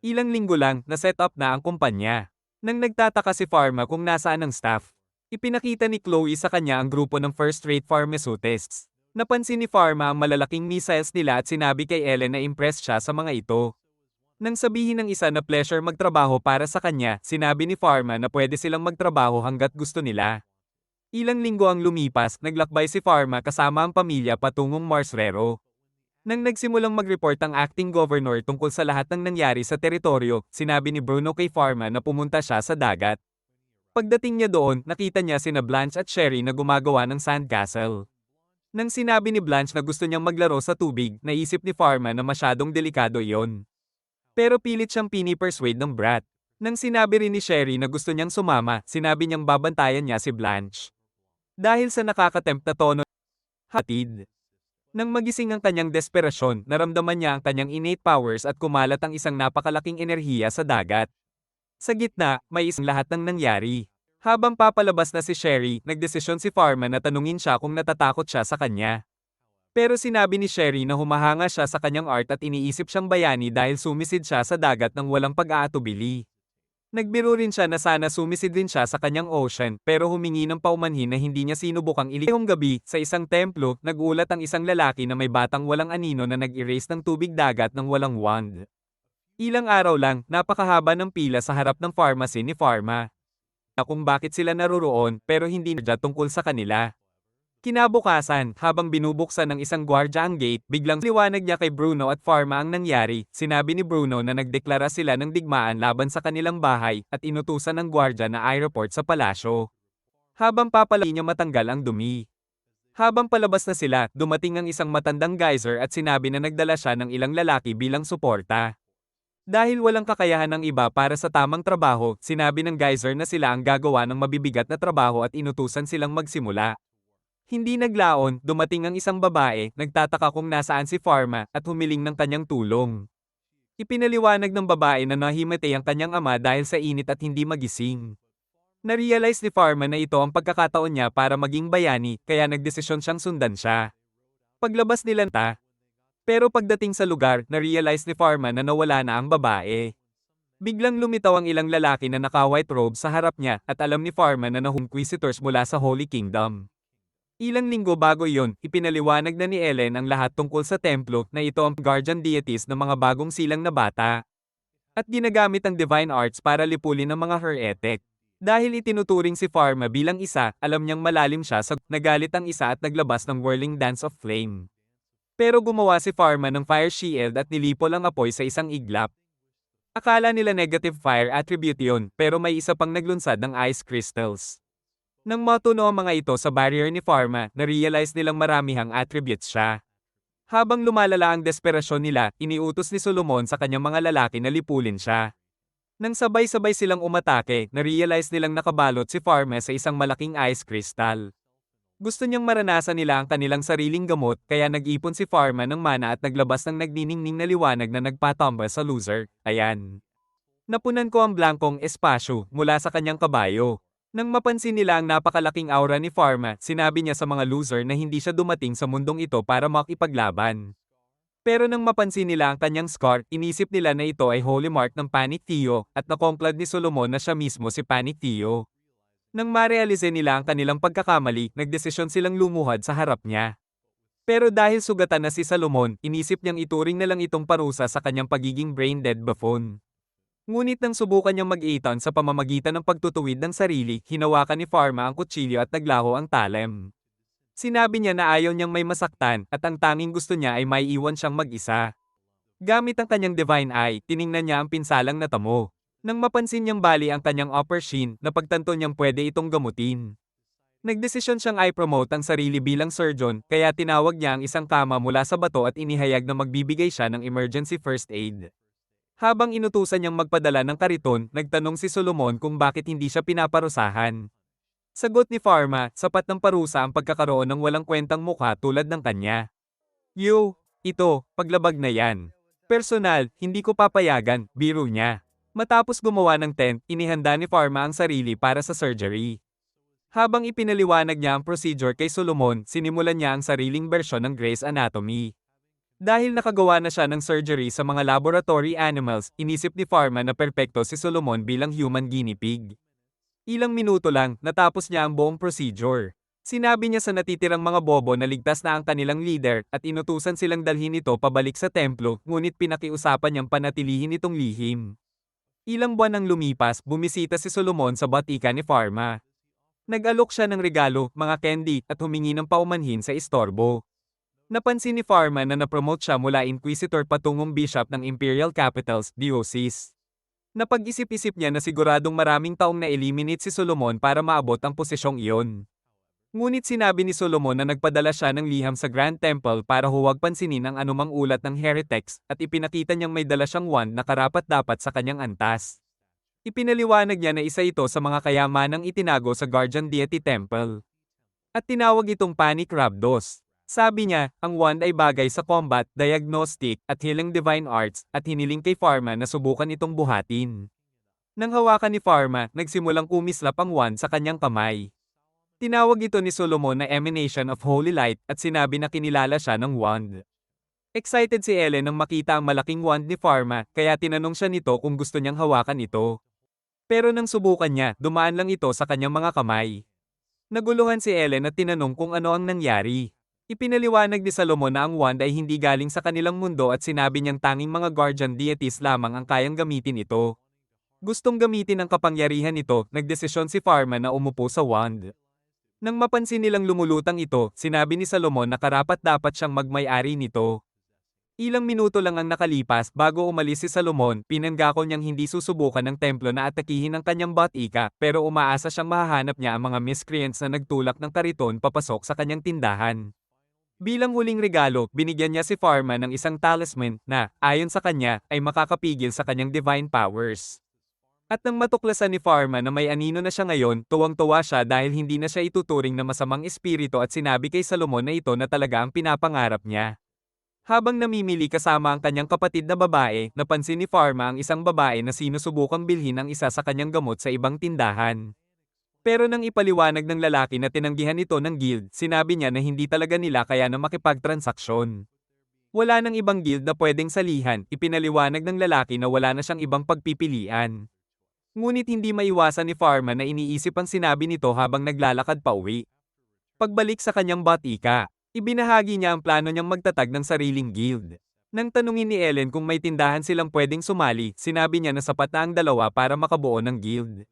Ilang linggo lang, na-set up na ang kumpanya. Nang nagtataka si Pharma kung nasaan ang staff, ipinakita ni Chloe sa kanya ang grupo ng first-rate pharmaceutists. Napansin ni Pharma ang malalaking missiles nila at sinabi kay Ellen na impressed siya sa mga ito. Nang sabihin ng isa na pleasure magtrabaho para sa kanya, sinabi ni Pharma na pwede silang magtrabaho hanggat gusto nila. Ilang linggo ang lumipas, naglakbay si Pharma kasama ang pamilya patungong Marsrero. Nang nagsimulang mag-report ang acting governor tungkol sa lahat ng nangyari sa teritoryo, sinabi ni Bruno kay Pharma na pumunta siya sa dagat. Pagdating niya doon, nakita niya sina Blanche at Sherry na gumagawa ng sandcastle. Nang sinabi ni Blanche na gusto niyang maglaro sa tubig, naisip ni Pharma na masyadong delikado iyon. Pero pilit siyang pini-persuade ng brat. Nang sinabi rin ni Sherry na gusto niyang sumama, sinabi niyang babantayan niya si Blanche. Dahil sa nakakatempt na tono, hatid. Nang magising ang kanyang desperasyon, naramdaman niya ang kanyang innate powers at kumalat ang isang napakalaking enerhiya sa dagat. Sa gitna, may isang lahat ng nangyari. Habang papalabas na si Sherry, nagdesisyon si Pharma na tanungin siya kung natatakot siya sa kanya. Pero sinabi ni Sherry na humahanga siya sa kanyang art at iniisip siyang bayani dahil sumisid siya sa dagat ng walang pag-aatubili. Nagbiro rin siya na sana sumisid din siya sa kanyang ocean, pero humingi ng paumanhin na hindi niya sinubukang ilihong gabi, sa isang templo, nagulat ang isang lalaki na may batang walang anino na nag-erase ng tubig dagat ng walang wand. Ilang araw lang, napakahaba ng pila sa harap ng pharmacy ni Pharma. Na kung bakit sila naroroon, pero hindi na tungkol sa kanila. Kinabukasan, habang binubuksan ng isang gwardya ang gate, biglang liwanag niya kay Bruno at Pharma ang nangyari. Sinabi ni Bruno na nagdeklara sila ng digmaan laban sa kanilang bahay at inutusan ng gwardya na i-report sa palasyo. Habang papalaki niya matanggal ang dumi. Habang palabas na sila, dumating ang isang matandang geyser at sinabi na nagdala siya ng ilang lalaki bilang suporta. Dahil walang kakayahan ng iba para sa tamang trabaho, sinabi ng geyser na sila ang gagawa ng mabibigat na trabaho at inutusan silang magsimula. Hindi naglaon, dumating ang isang babae, nagtataka kung nasaan si Pharma, at humiling ng kanyang tulong. Ipinaliwanag ng babae na nahimatay ang kanyang ama dahil sa init at hindi magising. Narealize ni Pharma na ito ang pagkakataon niya para maging bayani, kaya nagdesisyon siyang sundan siya. Paglabas nila pero pagdating sa lugar, narealize ni Pharma na nawala na ang babae. Biglang lumitaw ang ilang lalaki na naka-white robe sa harap niya at alam ni Pharma na inquisitors mula sa Holy Kingdom. Ilang linggo bago iyon, ipinaliwanag na ni Ellen ang lahat tungkol sa templo na ito ang guardian deities ng mga bagong silang na bata. At ginagamit ang divine arts para lipulin ang mga heretic. Dahil itinuturing si Pharma bilang isa, alam niyang malalim siya sa nagalit ang isa at naglabas ng whirling dance of flame. Pero gumawa si Pharma ng fire shield at nilipol ang apoy sa isang iglap. Akala nila negative fire attribute yun, pero may isa pang naglunsad ng ice crystals. Nang matuno ang mga ito sa barrier ni Pharma, na-realize nilang maramihang attributes siya. Habang lumalala ang desperasyon nila, iniutos ni Solomon sa kanyang mga lalaki na lipulin siya. Nang sabay-sabay silang umatake, na-realize nilang nakabalot si Pharma sa isang malaking ice crystal. Gusto niyang maranasan nila ang kanilang sariling gamot, kaya nag-ipon si Pharma ng mana at naglabas ng nagniningning na liwanag na nagpatumba sa loser. Ayan. Napunan ko ang blankong espasyo mula sa kanyang kabayo. Nang mapansin nila ang napakalaking aura ni Pharma, sinabi niya sa mga loser na hindi siya dumating sa mundong ito para makipaglaban. Pero nang mapansin nila ang kanyang scar, inisip nila na ito ay holy mark ng Panic Theo, at nakonklad ni Solomon na siya mismo si Panic Theo. Nang marealize nila ang kanilang pagkakamali, nagdesisyon silang lumuhad sa harap niya. Pero dahil sugatan na si Solomon, inisip niyang ituring na lang itong parusa sa kanyang pagiging brain-dead buffoon. Ngunit nang subukan niyang mag-iitan sa pamamagitan ng pagtutuwid ng sarili, hinawakan ni Pharma ang kutsilyo at naglaho ang talem. Sinabi niya na ayaw niyang may masaktan at ang tanging gusto niya ay maiiwan siyang mag-isa. Gamit ang kanyang divine eye, tiningnan niya ang pinsalang natamo. Nang mapansin niyang bali ang kanyang upper shin, napagtanto niyang pwede itong gamutin. Nagdesisyon siyang i-promote ang sarili bilang surgeon, kaya tinawag niya ang isang kama mula sa bato at inihayag na magbibigay siya ng emergency first aid. Habang inutusan niyang magpadala ng kariton, nagtanong si Solomon kung bakit hindi siya pinaparusahan. Sagot ni Pharma, sapat ng parusa ang pagkakaroon ng walang kwentang mukha tulad ng kanya. Ito, paglabag na yan. Personal, hindi ko papayagan, biro niya. Matapos gumawa ng tent, inihanda ni Pharma ang sarili para sa surgery. Habang ipinaliwanag niya ang procedure kay Solomon, sinimulan niya ang sariling bersyon ng Grey's Anatomy. Dahil nakagawa na siya ng surgery sa mga laboratory animals, inisip ni Pharma na perpekto si Solomon bilang human guinea pig. Ilang minuto lang, natapos niya ang buong procedure. Sinabi niya sa natitirang mga bobo na ligtas na ang kanilang leader at inutusan silang dalhin ito pabalik sa templo, ngunit pinakiusapan niyang panatilihin itong lihim. Ilang buwan nang lumipas, bumisita si Solomon sa batika ni Pharma. Nag-alok siya ng regalo, mga candy, at humingi ng paumanhin sa istorbo. Napansin ni Pharma na napromote siya mula Inquisitor patungong Bishop ng Imperial Capitals, Diocese. Napag-isip-isip niya na siguradong maraming taong na-eliminate si Solomon para maabot ang posisyong iyon. Ngunit sinabi ni Solomon na nagpadala siya ng liham sa Grand Temple para huwag pansinin ang anumang ulat ng heretics, at ipinakita niyang may dala siyang wand na karapat-dapat sa kanyang antas. Ipinaliwanag niya na isa ito sa mga kayamanang itinago sa Guardian Deity Temple. At tinawag itong Panic Rabdos. Sabi niya, ang wand ay bagay sa combat, diagnostic, at healing divine arts, at hiniling kay Pharma na subukan itong buhatin. Nang hawakan ni Pharma, nagsimulang kumislap ang wand sa kanyang kamay. Tinawag ito ni Solomon na emanation of holy light at sinabi na kinilala siya ng wand. Excited si Ellen nang makita ang malaking wand ni Pharma, kaya tinanong siya nito kung gusto niyang hawakan ito. Pero nang subukan niya, dumaan lang ito sa kanyang mga kamay. Naguluhan si Ellen at tinanong kung ano ang nangyari. Ipinaliwanag ni Solomon na ang wand ay hindi galing sa kanilang mundo at sinabi niyang tanging mga guardian deities lamang ang kayang gamitin ito. Gustong gamitin ang kapangyarihan nito, nagdesisyon si Pharma na umupo sa wand. Nang mapansin nilang lumulutang ito, sinabi ni Solomon na karapat-dapat siyang magmay-ari nito. Ilang minuto lang ang nakalipas bago umalis si Solomon, pinanggako niyang hindi susubukan ng templo na atakihin ang kanyang batika, pero umaasa siyang mahahanap niya ang mga miscreants na nagtulak ng kariton papasok sa kanyang tindahan. Bilang huling regalo, binigyan niya si Pharma ng isang talisman na, ayon sa kanya, ay makakapigil sa kanyang divine powers. At nang matuklasan ni Pharma na may anino na siya ngayon, tuwang-tuwa siya dahil hindi na siya ituturing na masamang espiritu at sinabi kay Solomon na ito na talaga ang pinapangarap niya. Habang namimili kasama ang kanyang kapatid na babae, napansin ni Pharma ang isang babae na sinusubukang bilhin ang isa sa kanyang gamot sa ibang tindahan. Pero nang ipaliwanag ng lalaki na tinanggihan ito ng guild, sinabi niya na hindi talaga nila kaya na makipagtransaksyon. Wala nang ibang guild na pwedeng salihan, ipinaliwanag ng lalaki na wala na siyang ibang pagpipilian. Ngunit hindi maiwasan ni Pharma na iniisip ang sinabi nito habang naglalakad pa uwi. Pagbalik sa kanyang batika, ibinahagi niya ang plano niyang magtatag ng sariling guild. Nang tanungin ni Ellen kung may tindahan silang pwedeng sumali, sinabi niya na sapat na ang dalawa para makabuo ng guild.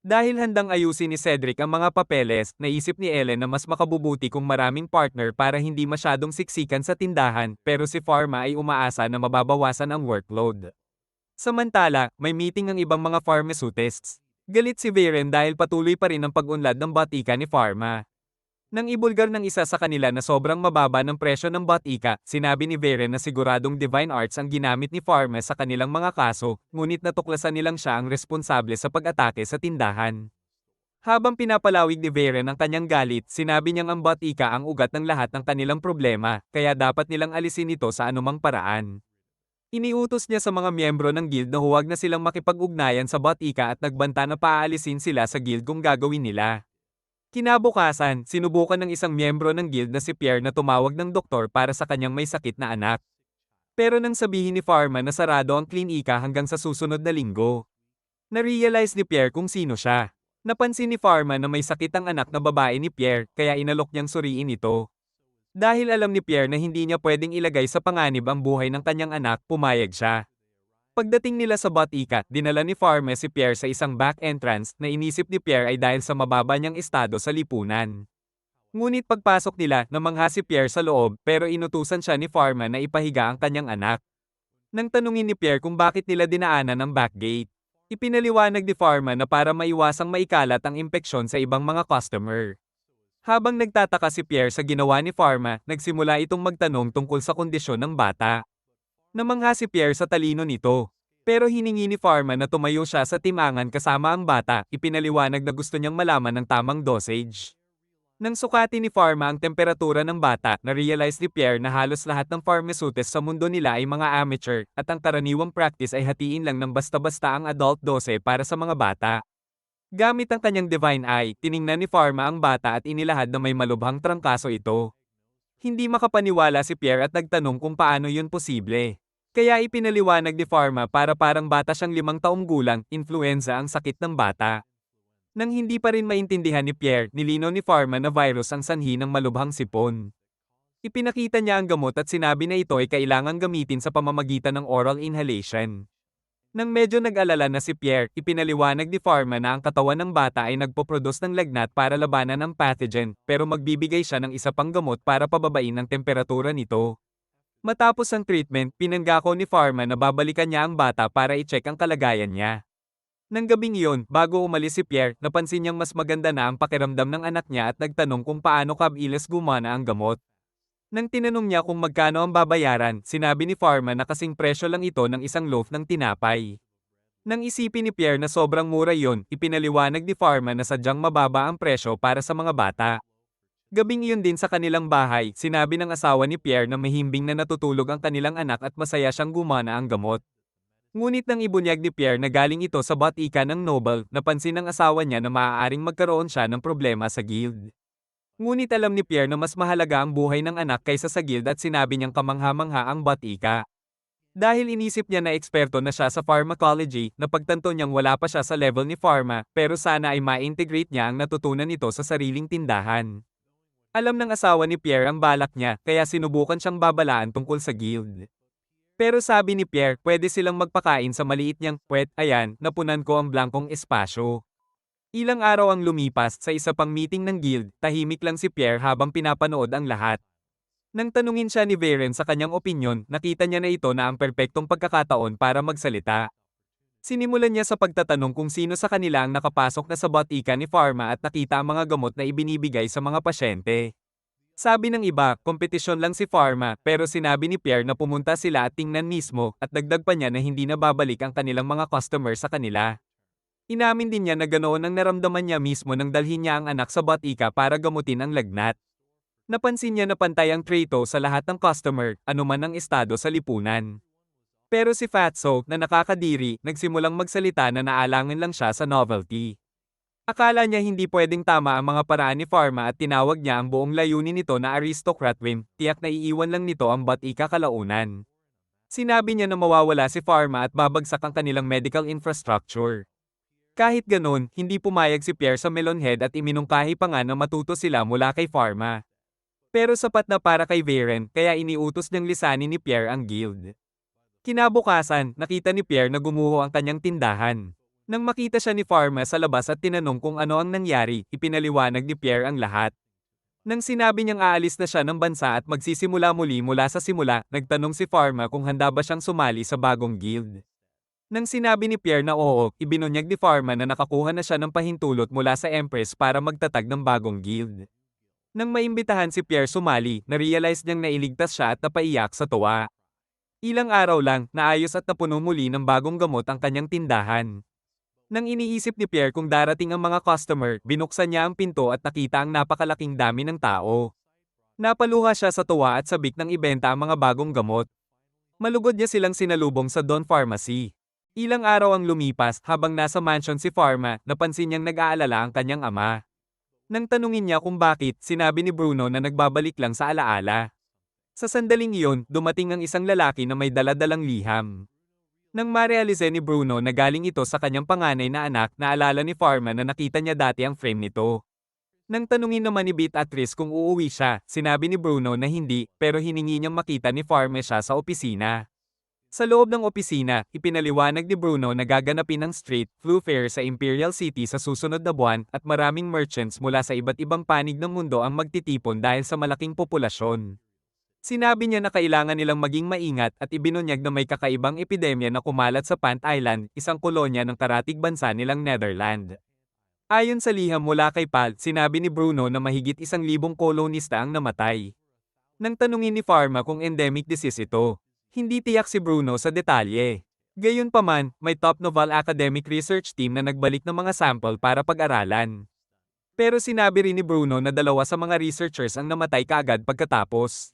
Dahil handang ayusin ni Cedric ang mga papeles, naisip ni Ellen na mas makabubuti kung maraming partner para hindi masyadong siksikan sa tindahan, pero si Pharma ay umaasa na mababawasan ang workload. Samantala, may meeting ang ibang mga pharmaceutists. Galit si Varen dahil patuloy pa rin ang pag-unlad ng batika ni Pharma. Nang ibulgar ng isa sa kanila na sobrang mababa ng presyo ng batika, sinabi ni Varen na siguradong divine arts ang ginamit ni Pharma sa kanilang mga kaso, ngunit natuklasan nilang siya ang responsable sa pag-atake sa tindahan. Habang pinapalawig ni Varen ang kanyang galit, sinabi niyang ang batika ang ugat ng lahat ng kanilang problema, kaya dapat nilang alisin ito sa anumang paraan. Iniutos niya sa mga miyembro ng guild na huwag na silang makipag-ugnayan sa batika at nagbanta na paaalisin sila sa guild kung gagawin nila. Kinabukasan, sinubukan ng isang miyembro ng guild na si Pierre na tumawag ng doktor para sa kanyang may sakit na anak. Pero nang sabihin ni Pharma na sarado ang klinika hanggang sa susunod na linggo, na-realize ni Pierre kung sino siya. Napansin ni Pharma na may sakit ang anak na babae ni Pierre, kaya inalok niyang suriin ito. Dahil alam ni Pierre na hindi niya pwedeng ilagay sa panganib ang buhay ng kanyang anak, pumayag siya. Pagdating nila sa batika, dinala ni Pharma si Pierre sa isang back entrance na inisip ni Pierre ay dahil sa mababa niyang estado sa lipunan. Ngunit pagpasok nila, namangha si Pierre sa loob pero inutusan siya ni Pharma na ipahiga ang kanyang anak. Nang tanungin ni Pierre kung bakit nila dinaanan ang back gate, ipinaliwanag ni Pharma na para maiwasang maikalat ang impeksyon sa ibang mga customer. Habang nagtataka si Pierre sa ginawa ni Pharma, nagsimula itong magtanong tungkol sa kondisyon ng bata. Namangha si Pierre sa talino nito. Pero hiningi ni Pharma na tumayo siya sa timangan kasama ang bata, ipinaliwanag na gusto niyang malaman ng tamang dosage. Nang sukati ni Pharma ang temperatura ng bata, na-realize ni Pierre na halos lahat ng pharmaceutists sa mundo nila ay mga amateur, at ang karaniwang practice ay hatiin lang ng basta-basta ang adult dose para sa mga bata. Gamit ang kanyang divine eye, tiningnan ni Pharma ang bata at inilahad na may malubhang trangkaso ito. Hindi makapaniwala si Pierre at nagtanong kung paano yun posible. Kaya ipinaliwanag ni Pharma para parang bata siyang 5 taong gulang, influenza ang sakit ng bata. Nang hindi pa rin maintindihan ni Pierre, nilinaw ni Pharma na virus ang sanhi ng malubhang sipon. Ipinakita niya ang gamot at sinabi na ito ay kailangang gamitin sa pamamagitan ng oral inhalation. Nang medyo nag-alala na si Pierre, ipinaliwanag ni Pharma na ang katawan ng bata ay nagpoproduce ng lagnat para labanan ang pathogen, pero magbibigay siya ng isa pang gamot para pababain ang temperatura nito. Matapos ang treatment, pinanggako ni Pharma na babalikan niya ang bata para i-check ang kalagayan niya. Nang gabing iyon, bago umalis si Pierre, napansin niyang mas maganda na ang pakiramdam ng anak niya at nagtanong kung paano kabilis gumana ang gamot. Nang tinanong niya kung magkano ang babayaran, sinabi ni Pharma na kasing presyo lang ito ng isang loaf ng tinapay. Nang isipin ni Pierre na sobrang mura yon, ipinaliwanag ni Pharma na sadyang mababa ang presyo para sa mga bata. Gabing iyon din sa kanilang bahay, sinabi ng asawa ni Pierre na mahimbing na natutulog ang kanilang anak at masaya siyang gumana ang gamot. Ngunit nang ibunyag ni Pierre na galing ito sa batika ng Noble, napansin ng asawa niya na maaaring magkaroon siya ng problema sa guild. Ngunit alam ni Pierre na mas mahalaga ang buhay ng anak kaysa sa guild at sinabi niyang kamangha-mangha ang batika. Dahil inisip niya na eksperto na siya sa pharmacology, napagtanto niyang wala pa siya sa level ni Pharma, pero sana ay ma-integrate niya ang natutunan nito sa sariling tindahan. Alam ng asawa ni Pierre ang balak niya, kaya sinubukan siyang babalaan tungkol sa guild. Pero sabi ni Pierre, pwede silang magpakain sa maliit niyang puwet, ayan, napunan ko ang blankong espasyo. Ilang araw ang lumipas, sa isa pang meeting ng guild, tahimik lang si Pierre habang pinapanood ang lahat. Nang tanungin siya ni Varen sa kanyang opinyon, nakita niya na ito na ang perpektong pagkakataon para magsalita. Sinimulan niya sa pagtatanong kung sino sa kanila ang nakapasok na sa batika ni Pharma at nakita ang mga gamot na ibinibigay sa mga pasyente. Sabi ng iba, kompetisyon lang si Pharma, pero sinabi ni Pierre na pumunta sila at tingnan mismo, at dagdag pa niya na hindi na babalik ang kanilang mga customer sa kanila. Inamin din niya na ganoon ang naramdaman niya mismo nang dalhin niya ang anak sa batika para gamutin ang lagnat. Napansin niya na pantay ang trato sa lahat ng customer, anuman ang estado sa lipunan. Pero si Fatso, na nakakadiri, nagsimulang magsalita na naalangan lang siya sa novelty. Akala niya hindi pwedeng tama ang mga paraan ni Pharma at tinawag niya ang buong layunin nito na aristocrat whim, tiyak na iiwan lang nito ang batika kalaunan. Sinabi niya na mawawala si Pharma at babagsak ang kanilang medical infrastructure. Kahit ganun, hindi pumayag si Pierre sa melonhead at iminungkahi pa nga na matuto sila mula kay Pharma. Pero sapat na para kay Varen, kaya iniutos niyang lisanin ni Pierre ang guild. Kinabukasan, nakita ni Pierre na gumuho ang kanyang tindahan. Nang makita siya ni Pharma sa labas at tinanong kung ano ang nangyari, ipinaliwanag ni Pierre ang lahat. Nang sinabi niyang aalis na siya ng bansa at magsisimula muli mula sa simula, nagtanong si Pharma kung handa ba siyang sumali sa bagong guild. Nang sinabi ni Pierre na oo, ibinunyag ni Pharma na nakakuha na siya ng pahintulot mula sa Empress para magtatag ng bagong guild. Nang maimbitahan si Pierre sumali, na-realize niyang nailigtas siya at napaiyak sa tuwa. Ilang araw lang, naayos at napuno muli ng bagong gamot ang kanyang tindahan. Nang iniisip ni Pierre kung darating ang mga customer, binuksan niya ang pinto at nakita ang napakalaking dami ng tao. Napaluha siya sa tuwa at sabik ng ibenta ang mga bagong gamot. Malugod niya silang sinalubong sa Don Pharmacy. Ilang araw ang lumipas, habang nasa mansion si Pharma, napansin niyang nag-aalala ang kanyang ama. Nang tanungin niya kung bakit, sinabi ni Bruno na nagbabalik lang sa alaala. Sa sandaling iyon, dumating ang isang lalaki na may dala-dalang liham. Nang marealize ni Bruno na galing ito sa kanyang panganay na anak, naalala ni Pharma na nakita niya dati ang frame nito. Nang tanungin naman ni Beatrice kung uuwi siya, sinabi ni Bruno na hindi, pero hiningi niyang makita ni Pharma siya sa opisina. Sa loob ng opisina, ipinaliwanag ni Bruno na gaganapin ang street flu fair sa Imperial City sa susunod na buwan at maraming merchants mula sa iba't ibang panig ng mundo ang magtitipon dahil sa malaking populasyon. Sinabi niya na kailangan nilang maging maingat at ibinunyag na may kakaibang epidemya na kumalat sa Pant Island, isang kolonya ng karatig bansa nilang Netherland. Ayon sa liham mula kay Pal, sinabi ni Bruno na mahigit 1,000 kolonista ang namatay. Nang tanungin ni Pharma kung endemic disease ito, hindi tiyak si Bruno sa detalye. Gayunpaman, may top novel academic research team na nagbalik ng mga sample para pag-aralan. Pero sinabi rin ni Bruno na 2 sa mga researchers ang namatay kaagad pagkatapos.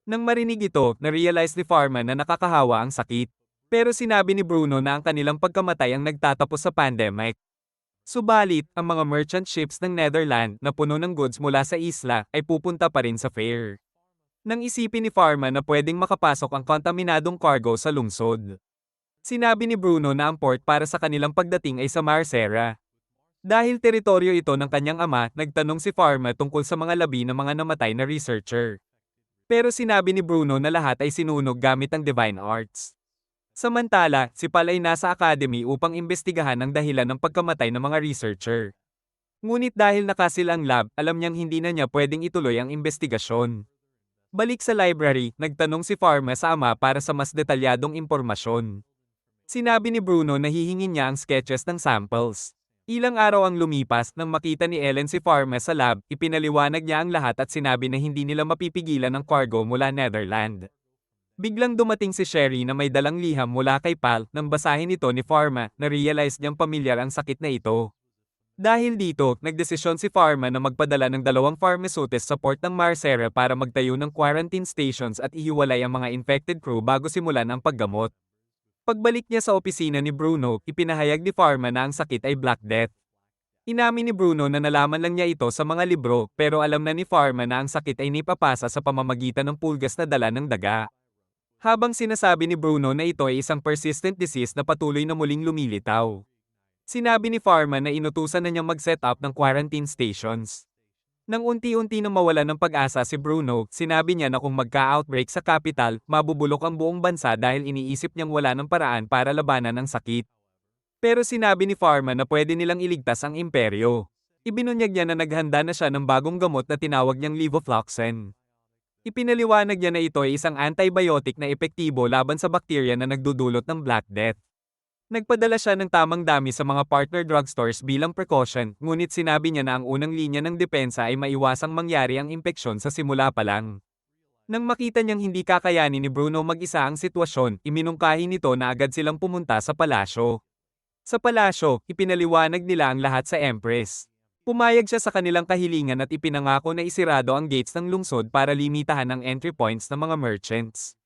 Nang marinig ito, na-realize ni Pharma na nakakahawa ang sakit. Pero sinabi ni Bruno na ang kanilang pagkamatay ang nagtatapos sa pandemic. Subalit, ang mga merchant ships ng Netherlands na puno ng goods mula sa isla ay pupunta pa rin sa fair. Nang isipin ni Pharma na pwedeng makapasok ang kontaminadong cargo sa lungsod. Sinabi ni Bruno na ang port para sa kanilang pagdating ay sa Marcera. Dahil teritoryo ito ng kanyang ama, nagtanong si Pharma tungkol sa mga labi ng mga namatay na researcher. Pero sinabi ni Bruno na lahat ay sinunog gamit ang Divine Arts. Samantala, si Pal ay nasa academy upang imbestigahan ang dahilan ng pagkamatay ng mga researcher. Ngunit dahil nakasil ang lab, alam niyang hindi na niya pwedeng ituloy ang investigasyon. Balik sa library, nagtanong si Pharma sa ama para sa mas detalyadong impormasyon. Sinabi ni Bruno na hihingin niya ang sketches ng samples. Ilang araw ang lumipas nang makita ni Ellen si Pharma sa lab, ipinaliwanag niya ang lahat at sinabi na hindi nila mapipigilan ang cargo mula Netherland. Biglang dumating si Sherry na may dalang liham mula kay Pal, nang basahin ito ni Pharma, na-realize niyang pamilyar ang sakit na ito. Dahil dito, nagdesisyon si Pharma na magpadala ng 2 pharmaceutists sa port ng Marcera para magtayo ng quarantine stations at ihiwalay ang mga infected crew bago simulan ang paggamot. Pagbalik niya sa opisina ni Bruno, ipinahayag ni Pharma na ang sakit ay Black Death. Inamin ni Bruno na nalaman lang niya ito sa mga libro, pero alam na ni Pharma na ang sakit ay naipapasa sa pamamagitan ng pulgas na dala ng daga. Habang sinasabi ni Bruno na ito ay isang persistent disease na patuloy na muling lumilitaw. Sinabi ni Pharma na inutusan na niyang mag-set up ng quarantine stations. Nang unti-unti na mawala ng pag-asa si Bruno, sinabi niya na kung magka-outbreak sa capital, mabubulok ang buong bansa dahil iniisip niyang wala ng paraan para labanan ang sakit. Pero sinabi ni Pharma na pwede nilang iligtas ang imperyo. Ibinunyag niya na naghanda na siya ng bagong gamot na tinawag niyang levofloxacin. Ipinaliwanag niya na ito ay isang antibiotic na epektibo laban sa bakterya na nagdudulot ng Black Death. Nagpadala siya ng tamang dami sa mga partner drugstores bilang precaution, ngunit sinabi niya na ang unang linya ng depensa ay maiwasang mangyari ang impeksyon sa simula pa lang. Nang makita niyang hindi kakayanin ni Bruno mag-isa ang sitwasyon, iminungkahi nito na agad silang pumunta sa palasyo. Sa palasyo, ipinaliwanag nila ang lahat sa Empress. Pumayag siya sa kanilang kahilingan at ipinangako na isirado ang gates ng lungsod para limitahan ang entry points ng mga merchants.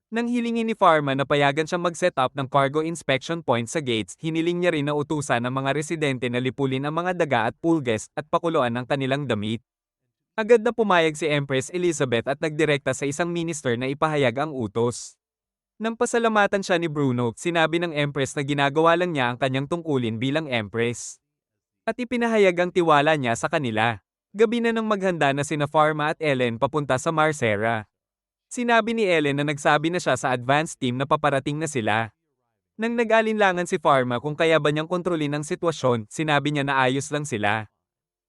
Nang hilingin ni Pharma na payagan siyang mag-set up ng cargo inspection point sa gates, hiniling niya rin na utusan ng mga residente na lipulin ang mga daga at pool guest at pakuluan ang kanilang damit. Agad na pumayag si Empress Elizabeth at nagdirekta sa isang minister na ipahayag ang utos. Nang pasalamatan siya ni Bruno, sinabi ng Empress na ginagawa lang niya ang kanyang tungkulin bilang Empress. At ipinahayag ang tiwala niya sa kanila. Gabi na nang maghanda na sina Pharma at Ellen papunta sa Marcera. Sinabi ni Ellen na nagsabi na siya sa advance team na paparating na sila. Nang nag-alinlangan si Pharma kung kaya ba niyang kontrolin ang sitwasyon, sinabi niya na ayos lang sila.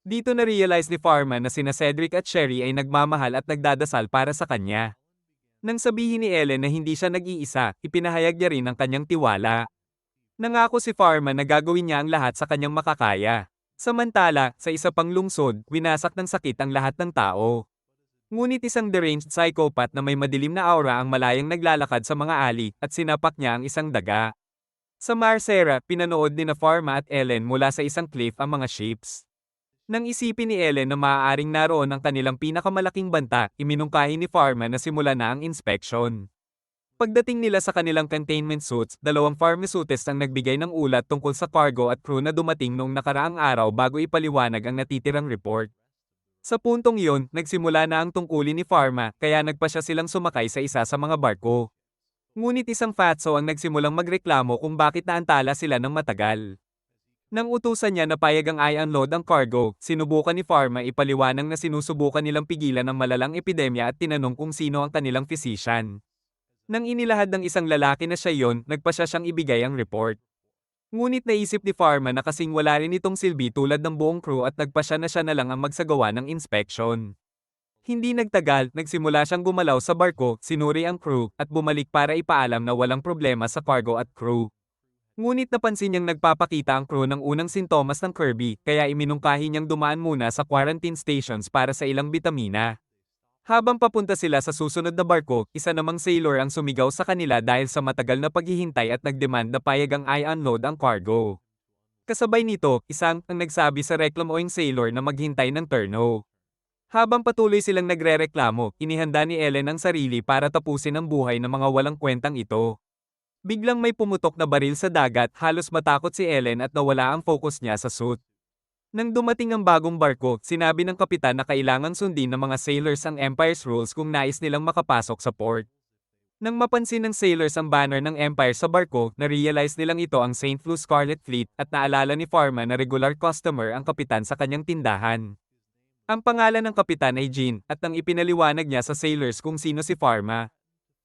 Dito na-realize ni Pharma na sina Cedric at Sherry ay nagmamahal at nagdadasal para sa kanya. Nang sabihin ni Ellen na hindi siya nag-iisa, ipinahayag niya rin ang kanyang tiwala. Nangako si Pharma na gagawin niya ang lahat sa kanyang makakaya. Samantala, sa isa pang lungsod, winasak ng sakit ang lahat ng tao. Ngunit isang deranged psychopath na may madilim na aura ang malayang naglalakad sa mga ali at sinapak niya ang isang daga. Sa Marcera, pinanood ni na Pharma at Ellen mula sa isang cliff ang mga ships. Nang isipin ni Ellen na maaaring naroon ang kanilang pinakamalaking banta, iminungkahi ni Pharma na simula na ang inspection. Pagdating nila sa kanilang containment suits, dalawang pharmaceutists ang nagbigay ng ulat tungkol sa cargo at crew na dumating noong nakaraang araw bago ipaliwanag ang natitirang report. Sa puntong iyon, nagsimula na ang tungkulin ni Pharma, kaya nagpasya silang sumakay sa isa sa mga barko. Ngunit isang fatso ang nagsimulang magreklamo kung bakit naantala sila ng matagal. Nang utusan niya na payag ang i-unload ang cargo, sinubukan ni Pharma ipaliwanag na sinusubukan nilang pigilan ang malalang epidemya at tinanong kung sino ang kanilang physician. Nang inilahad ng isang lalaki na siya yon, nagpasya siyang ibigay ang report. Ngunit naisip ni Pharma na kasing wala rin itong silbi tulad ng buong crew at nagpasya na siya na lang ang magsagawa ng inspection. Hindi nagtagal, nagsimula siyang gumalaw sa barko, sinuri ang crew, at bumalik para ipaalam na walang problema sa cargo at crew. Ngunit napansin niyang nagpapakita ang crew ng unang sintomas ng Kirby, kaya iminungkahi niyang dumaan muna sa quarantine stations para sa ilang bitamina. Habang papunta sila sa susunod na barko, isa namang sailor ang sumigaw sa kanila dahil sa matagal na paghihintay at nagdemand na payag ang i-unload ang cargo. Kasabay nito, isang ang nagsabi sa reklamoing sailor na maghintay ng turno. Habang patuloy silang nagrereklamo, inihanda ni Ellen ang sarili para tapusin ang buhay ng mga walang kwentang ito. Biglang may pumutok na baril sa dagat, halos matakot si Ellen at nawala ang focus niya sa suit. Nang dumating ang bagong barko, sinabi ng kapitan na kailangang sundin ng mga sailors ang Empire's rules kung nais nilang makapasok sa port. Nang mapansin ng sailors ang banner ng Empire sa barko, na-realize nilang ito ang St. Louis Scarlet Fleet at naalala ni Pharma na regular customer ang kapitan sa kanyang tindahan. Ang pangalan ng kapitan ay Jean at nang ipinaliwanag niya sa sailors kung sino si Pharma.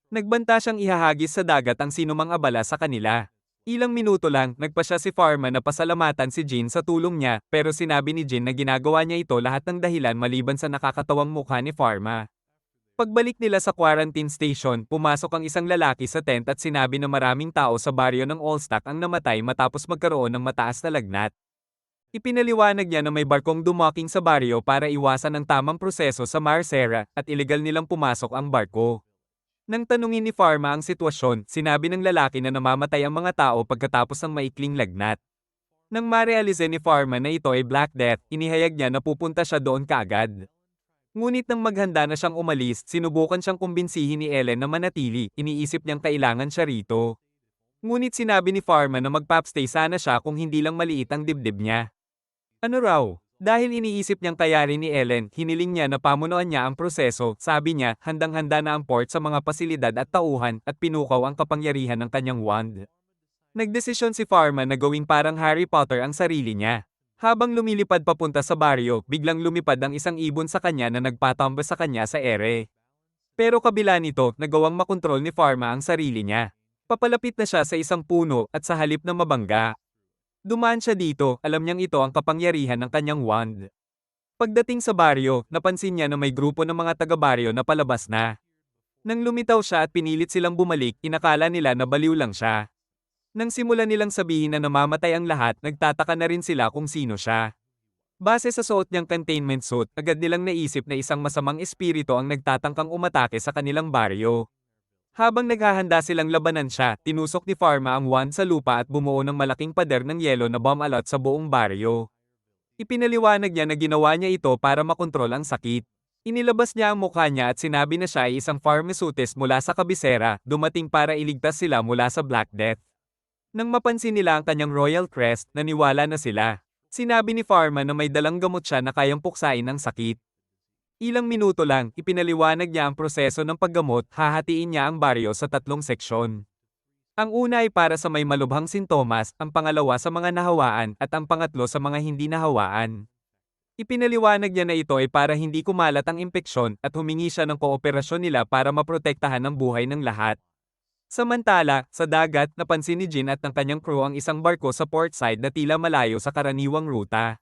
Nagbanta siyang ihahagis sa dagat ang sinumang abala sa kanila. Ilang minuto lang, nagpasya si Pharma na pasalamatan si Jean sa tulong niya, pero sinabi ni Jean na ginagawa niya ito lahat ng dahilan maliban sa nakakatawang mukha ni Pharma. Pagbalik nila sa quarantine station, pumasok ang isang lalaki sa tent at sinabi na maraming tao sa baryo ng Allstock ang namatay matapos magkaroon ng mataas na lagnat. Ipinaliwanag niya na may barkong dumaking sa baryo para iwasan ang tamang proseso sa Marcera at ilegal nilang pumasok ang barko. Nang tanungin ni Pharma ang sitwasyon, sinabi ng lalaki na namamatay ang mga tao pagkatapos ng maikling lagnat. Nang marealize ni Pharma na ito ay Black Death, inihayag niya na pupunta siya doon kaagad. Ngunit nang maghanda na siyang umalis, sinubukan siyang kumbinsihin ni Ellen na manatili, iniisip niyang kailangan siya rito. Ngunit sinabi ni Pharma na magpapstay sana siya kung hindi lang maliit ang dibdib niya. Ano raw? Dahil iniisip niyang kayari ni Ellen, hiniling niya na pamunuan niya ang proseso, sabi niya, handang-handa na ang port sa mga pasilidad at tauhan, at pinukaw ang kapangyarihan ng kanyang wand. Nagdesisyon si Pharma na gawing parang Harry Potter ang sarili niya. Habang lumilipad papunta sa baryo, biglang lumipad ang isang ibon sa kanya na nagpatumba sa kanya sa ere. Pero kabila nito, nagawang makontrol ni Pharma ang sarili niya. Papalapit na siya sa isang puno at sa halip na mabangga. Dumaan siya dito, alam niyang ito ang kapangyarihan ng kanyang wand. Pagdating sa baryo, napansin niya na may grupo ng mga taga-baryo na palabas na. Nang lumitaw siya at pinilit silang bumalik, inakala nila na baliw lang siya. Nang simulan nilang sabihin na namamatay ang lahat, nagtataka na rin sila kung sino siya. Base sa suot niyang containment suit, agad nilang naisip na isang masamang espiritu ang nagtatangkang umatake sa kanilang baryo. Habang naghahanda silang labanan siya, tinusok ni Pharma ang wand sa lupa at bumuo ng malaking pader ng yelo na bomb alot sa buong baryo. Ipinaliwanag niya na ginawa niya ito para makontrol ang sakit. Inilabas niya ang mukha niya at sinabi na siya ay isang pharmaceuticist mula sa kabisera, dumating para iligtas sila mula sa Black Death. Nang mapansin nila ang kanyang royal crest, naniwala na sila. Sinabi ni Pharma na may dalang gamot siya na kayang puksain ang sakit. Ilang minuto lang, ipinaliwanag niya ang proseso ng paggamot, hahatiin niya ang baryo sa 3 seksyon. Ang una ay para sa may malubhang sintomas, ang pangalawa sa mga nahawaan, at ang pangatlo sa mga hindi nahawaan. Ipinaliwanag niya na ito ay para hindi kumalat ang impeksyon at humingi siya ng kooperasyon nila para maprotektahan ang buhay ng lahat. Samantala, sa dagat, napansin ni Jin at ng kanyang crew ang isang barko sa port side na tila malayo sa karaniwang ruta.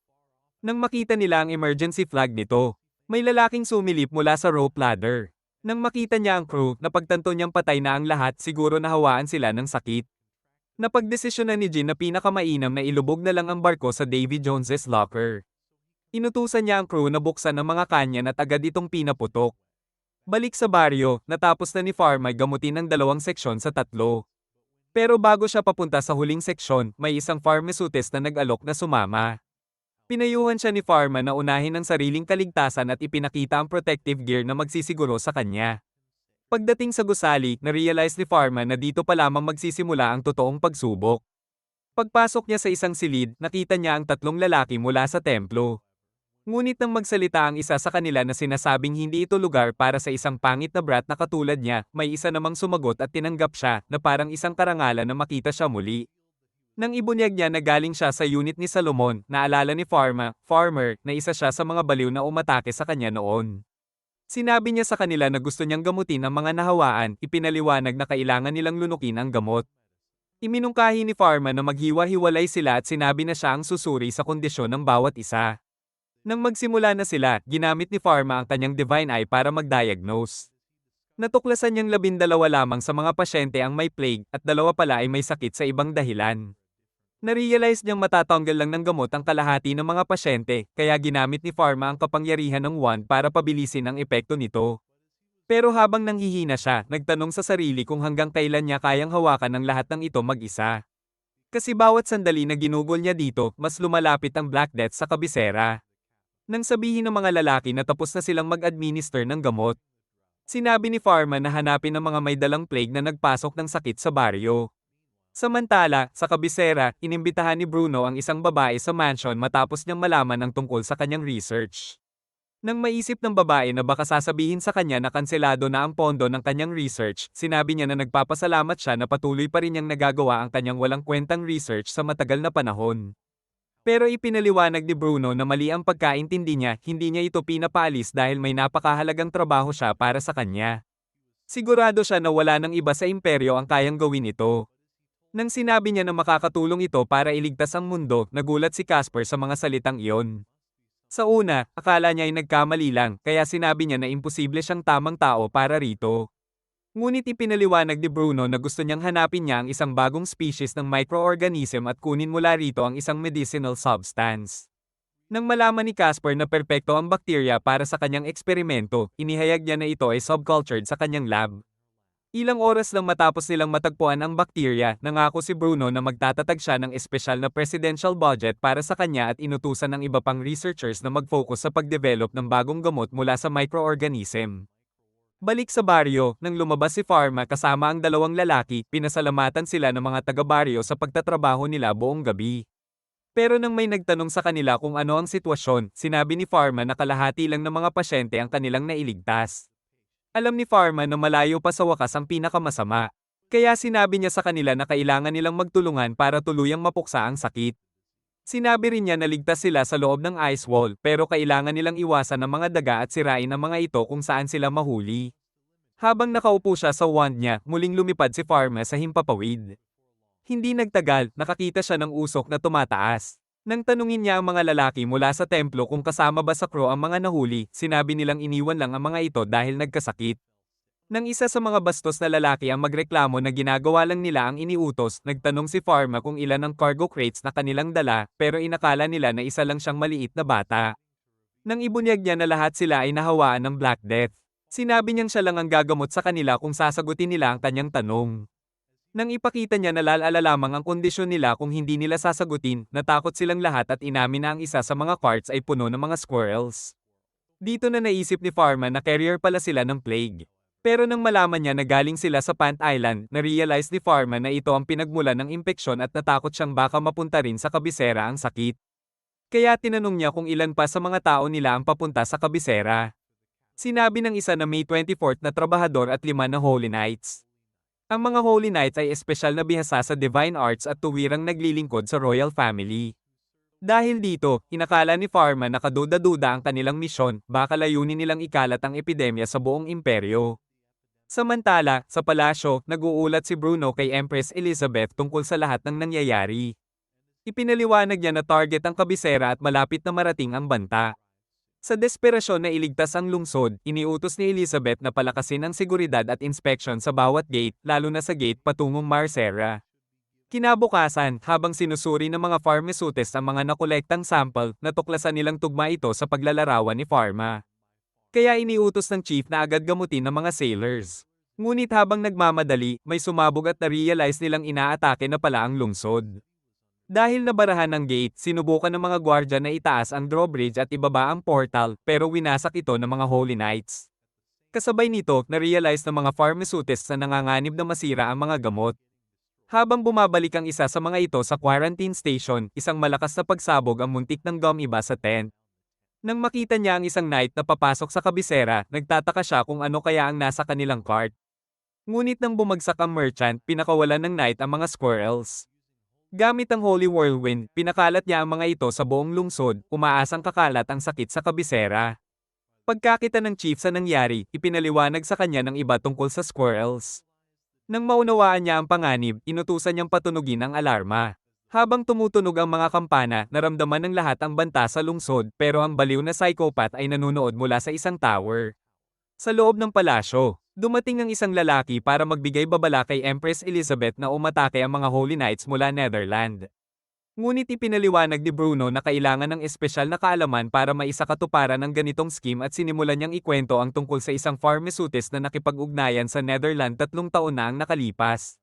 Nang makita nila ang emergency flag nito, may lalaking sumilip mula sa rope ladder. Nang makita niya ang crew, napagtanto niyang patay na ang lahat, siguro nahawaan sila ng sakit. Napagdesisyonan ni Jin na pinakamainam na ilubog na lang ang barko sa Davy Jones's locker. Inutusan niya ang crew na buksan ang mga kanyan at agad itong pinaputok. Balik sa baryo, natapos na ni Pharma gamutin ang 2 seksyon sa 3. Pero bago siya papunta sa huling seksyon, may isang pharmaceutist na nag-alok na sumama. Pinayuhan siya ni Pharma na unahin ang sariling kaligtasan at ipinakita ang protective gear na magsisiguro sa kanya. Pagdating sa gusali, na-realize ni Pharma na dito pa lamang magsisimula ang totoong pagsubok. Pagpasok niya sa isang silid, nakita niya ang 3 lalaki mula sa templo. Ngunit nang magsalita ang isa sa kanila na sinasabing hindi ito lugar para sa isang pangit na brat na katulad niya, may isa namang sumagot at tinanggap siya na parang isang karangalan na makita siya muli. Nang ibunyag niya na galing siya sa unit ni Salomon, naalala ni Farmer, na isa siya sa mga baliw na umatake sa kanya noon. Sinabi niya sa kanila na gusto niyang gamutin ang mga nahawaan, ipinaliwanag na kailangan nilang lunukin ang gamot. Iminungkahi ni Pharma na maghiwa-hiwalay sila at sinabi na siya ang susuri sa kondisyon ng bawat isa. Nang magsimula na sila, ginamit ni Pharma ang kanyang Divine Eye para mag-diagnose. Natuklasan niyang 12 lamang sa mga pasyente ang may plague at 2 pala ay may sakit sa ibang dahilan. Narealize niyang matatanggal lang ng gamot ang kalahati ng mga pasyente, kaya ginamit ni Pharma ang kapangyarihan ng wand para pabilisin ang epekto nito. Pero habang nanghihina siya, nagtanong sa sarili kung hanggang kailan niya kayang hawakan ang lahat ng ito mag-isa. Kasi bawat sandali na ginugol niya dito, mas lumalapit ang Black Death sa kabisera. Nang sabihin ng mga lalaki na tapos na silang mag-administer ng gamot, sinabi ni Pharma na hanapin ang mga may dalang plague na nagpasok ng sakit sa baryo. Samantala, sa kabisera, inimbitahan ni Bruno ang isang babae sa mansion matapos niyang malaman ang tungkol sa kanyang research. Nang maisip ng babae na baka sasabihin sa kanya na kanselado na ang pondo ng kanyang research, sinabi niya na nagpapasalamat siya na patuloy pa rin niyang nagagawa ang kanyang walang kwentang research sa matagal na panahon. Pero ipinaliwanag ni Bruno na mali ang pagkaintindi niya, hindi niya ito pinapaalis dahil may napakahalagang trabaho siya para sa kanya. Sigurado siya na wala ng iba sa imperyo ang kayang gawin ito. Nang sinabi niya na makakatulong ito para iligtas ang mundo, nagulat si Casper sa mga salitang iyon. Sa una, akala niya ay nagkamali lang, kaya sinabi niya na imposible siyang tamang tao para rito. Ngunit ipinaliwanag ni Bruno na gusto niyang hanapin niya ang isang bagong species ng microorganism at kunin mula rito ang isang medicinal substance. Nang malaman ni Casper na perpekto ang bakterya para sa kanyang eksperimento, inihayag niya na ito ay subcultured sa kanyang lab. Ilang oras lang matapos nilang matagpuan ang bakterya, nangako si Bruno na magtatatag siya ng espesyal na presidential budget para sa kanya at inutusan ng iba pang researchers na mag-focus sa pagdevelop ng bagong gamot mula sa microorganism. Balik sa baryo, nang lumabas si Pharma kasama ang 2 lalaki, pinasalamatan sila ng mga taga-baryo sa pagtatrabaho nila buong gabi. Pero nang may nagtanong sa kanila kung ano ang sitwasyon, sinabi ni Pharma na kalahati lang ng mga pasyente ang kanilang nailigtas. Alam ni Pharma na malayo pa sa wakas ang pinakamasama. Kaya sinabi niya sa kanila na kailangan nilang magtulungan para tuluyang mapuksa ang sakit. Sinabi rin niya na ligtas sila sa loob ng ice wall, pero kailangan nilang iwasan ang mga daga at sirain ang mga ito kung saan sila mahuli. Habang nakaupo siya sa wand niya, muling lumipad si Pharma sa himpapawid. Hindi nagtagal, nakakita siya ng usok na tumataas. Nang tanungin niya ang mga lalaki mula sa templo kung kasama ba sa crew ang mga nahuli, sinabi nilang iniwan lang ang mga ito dahil nagkasakit. Nang isa sa mga bastos na lalaki ang magreklamo na ginagawa lang nila ang iniutos, nagtanong si Pharma kung ilan ang cargo crates na kanilang dala, pero inakala nila na isa lang siyang maliit na bata. Nang ibunyag niya na lahat sila ay nahawaan ng Black Death, sinabi niyang siya lang ang gagamot sa kanila kung sasagutin nila ang kanyang tanong. Nang ipakita niya na lalala lamang ang kondisyon nila kung hindi nila sasagutin, natakot silang lahat at inamin na ang isa sa mga carts ay puno ng mga squirrels. Dito na naisip ni Pharma na carrier pala sila ng plague. Pero nang malaman niya na galing sila sa Pant Island, na-realize ni Pharma na ito ang pinagmulan ng impeksyon at natakot siyang baka mapunta rin sa kabisera ang sakit. Kaya tinanong niya kung ilan pa sa mga tao nila ang papunta sa kabisera. Sinabi ng isa na May 24 na trabahador at 5 na Holy Knights. Ang mga Holy Knights ay espesyal na bihasa sa divine arts at tuwirang naglilingkod sa royal family. Dahil dito, inakala ni Pharma na kaduda-duda ang kanilang misyon, baka layunin nilang ikalat ang epidemya sa buong imperyo. Samantala, sa palasyo, nag-uulat si Bruno kay Empress Elizabeth tungkol sa lahat ng nangyayari. Ipinaliwanag niya na target ang kabisera at malapit na marating ang banta. Sa desperasyon na iligtas ang lungsod, iniutos ni Elizabeth na palakasin ang seguridad at inspeksyon sa bawat gate, lalo na sa gate patungong Marcera. Kinabukasan, habang sinusuri ng mga pharmaceutists ang mga nakolektang sample, natuklasan nilang tugma ito sa paglalarawan ni Pharma. Kaya iniutos ng chief na agad gamutin ng mga sailors. Ngunit habang nagmamadali, may sumabog at na-realize nilang inaatake na pala ang lungsod. Dahil nabarahan ng gate, sinubukan ng mga gwardya na itaas ang drawbridge at ibaba ang portal, pero winasak ito ng mga Holy Knights. Kasabay nito, na-realize ng mga pharmaceutists na nanganganib na masira ang mga gamot. Habang bumabalik ang isa sa mga ito sa quarantine station, isang malakas na pagsabog ang muntik ng gumiba sa tent. Nang makita niya ang isang knight na papasok sa kabisera, nagtataka siya kung ano kaya ang nasa kanilang cart. Ngunit nang bumagsak ang merchant, pinakawalan ng knight ang mga squirrels. Gamit ang Holy Whirlwind, pinakalat niya ang mga ito sa buong lungsod, umaasang kakalat ang sakit sa kabisera. Pagkakita ng chief sa nangyari, ipinaliwanag sa kanya ng iba tungkol sa squirrels. Nang maunawaan niya ang panganib, inutusan niyang patunugin ang alarma. Habang tumutunog ang mga kampana, naramdaman ng lahat ang banta sa lungsod, pero ang baliw na psychopath ay nanunood mula sa isang tower. Sa loob ng palasyo, dumating ang isang lalaki para magbigay babala kay Empress Elizabeth na umatake ang mga Holy Knights mula Netherland. Ngunit ipinaliwanag ni Bruno na kailangan ng espesyal na kaalaman para maisakatuparan ang ganitong scheme at sinimulan niyang ikwento ang tungkol sa isang pharmaceutist na nakipag-ugnayan sa Netherland 3 taon na ang nakalipas.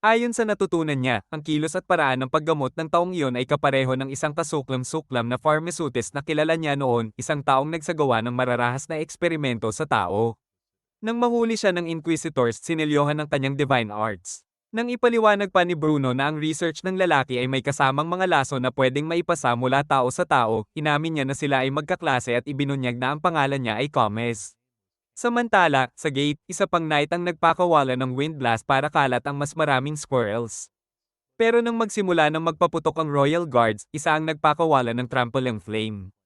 Ayon sa natutunan niya, ang kilos at paraan ng paggamot ng taong iyon ay kapareho ng isang kasuklam-suklam na pharmaceutist na kilala niya noon, isang taong nagsagawa ng mararahas na eksperimento sa tao. Nang mahuli siya ng Inquisitors, sinilyohan ng kanyang divine arts. Nang ipaliwanag pa ni Bruno na ang research ng lalaki ay may kasamang mga laso na pwedeng maipasa mula tao sa tao, inamin niya na sila ay magkaklase at ibinunyag na ang pangalan niya ay Comes. Samantala, sa gate, isa pang knight ang nagpakawala ng wind blast para kalat ang mas maraming squirrels. Pero nang magsimula ng magpaputok ang Royal Guards, isa ang nagpakawala ng trampoline flame.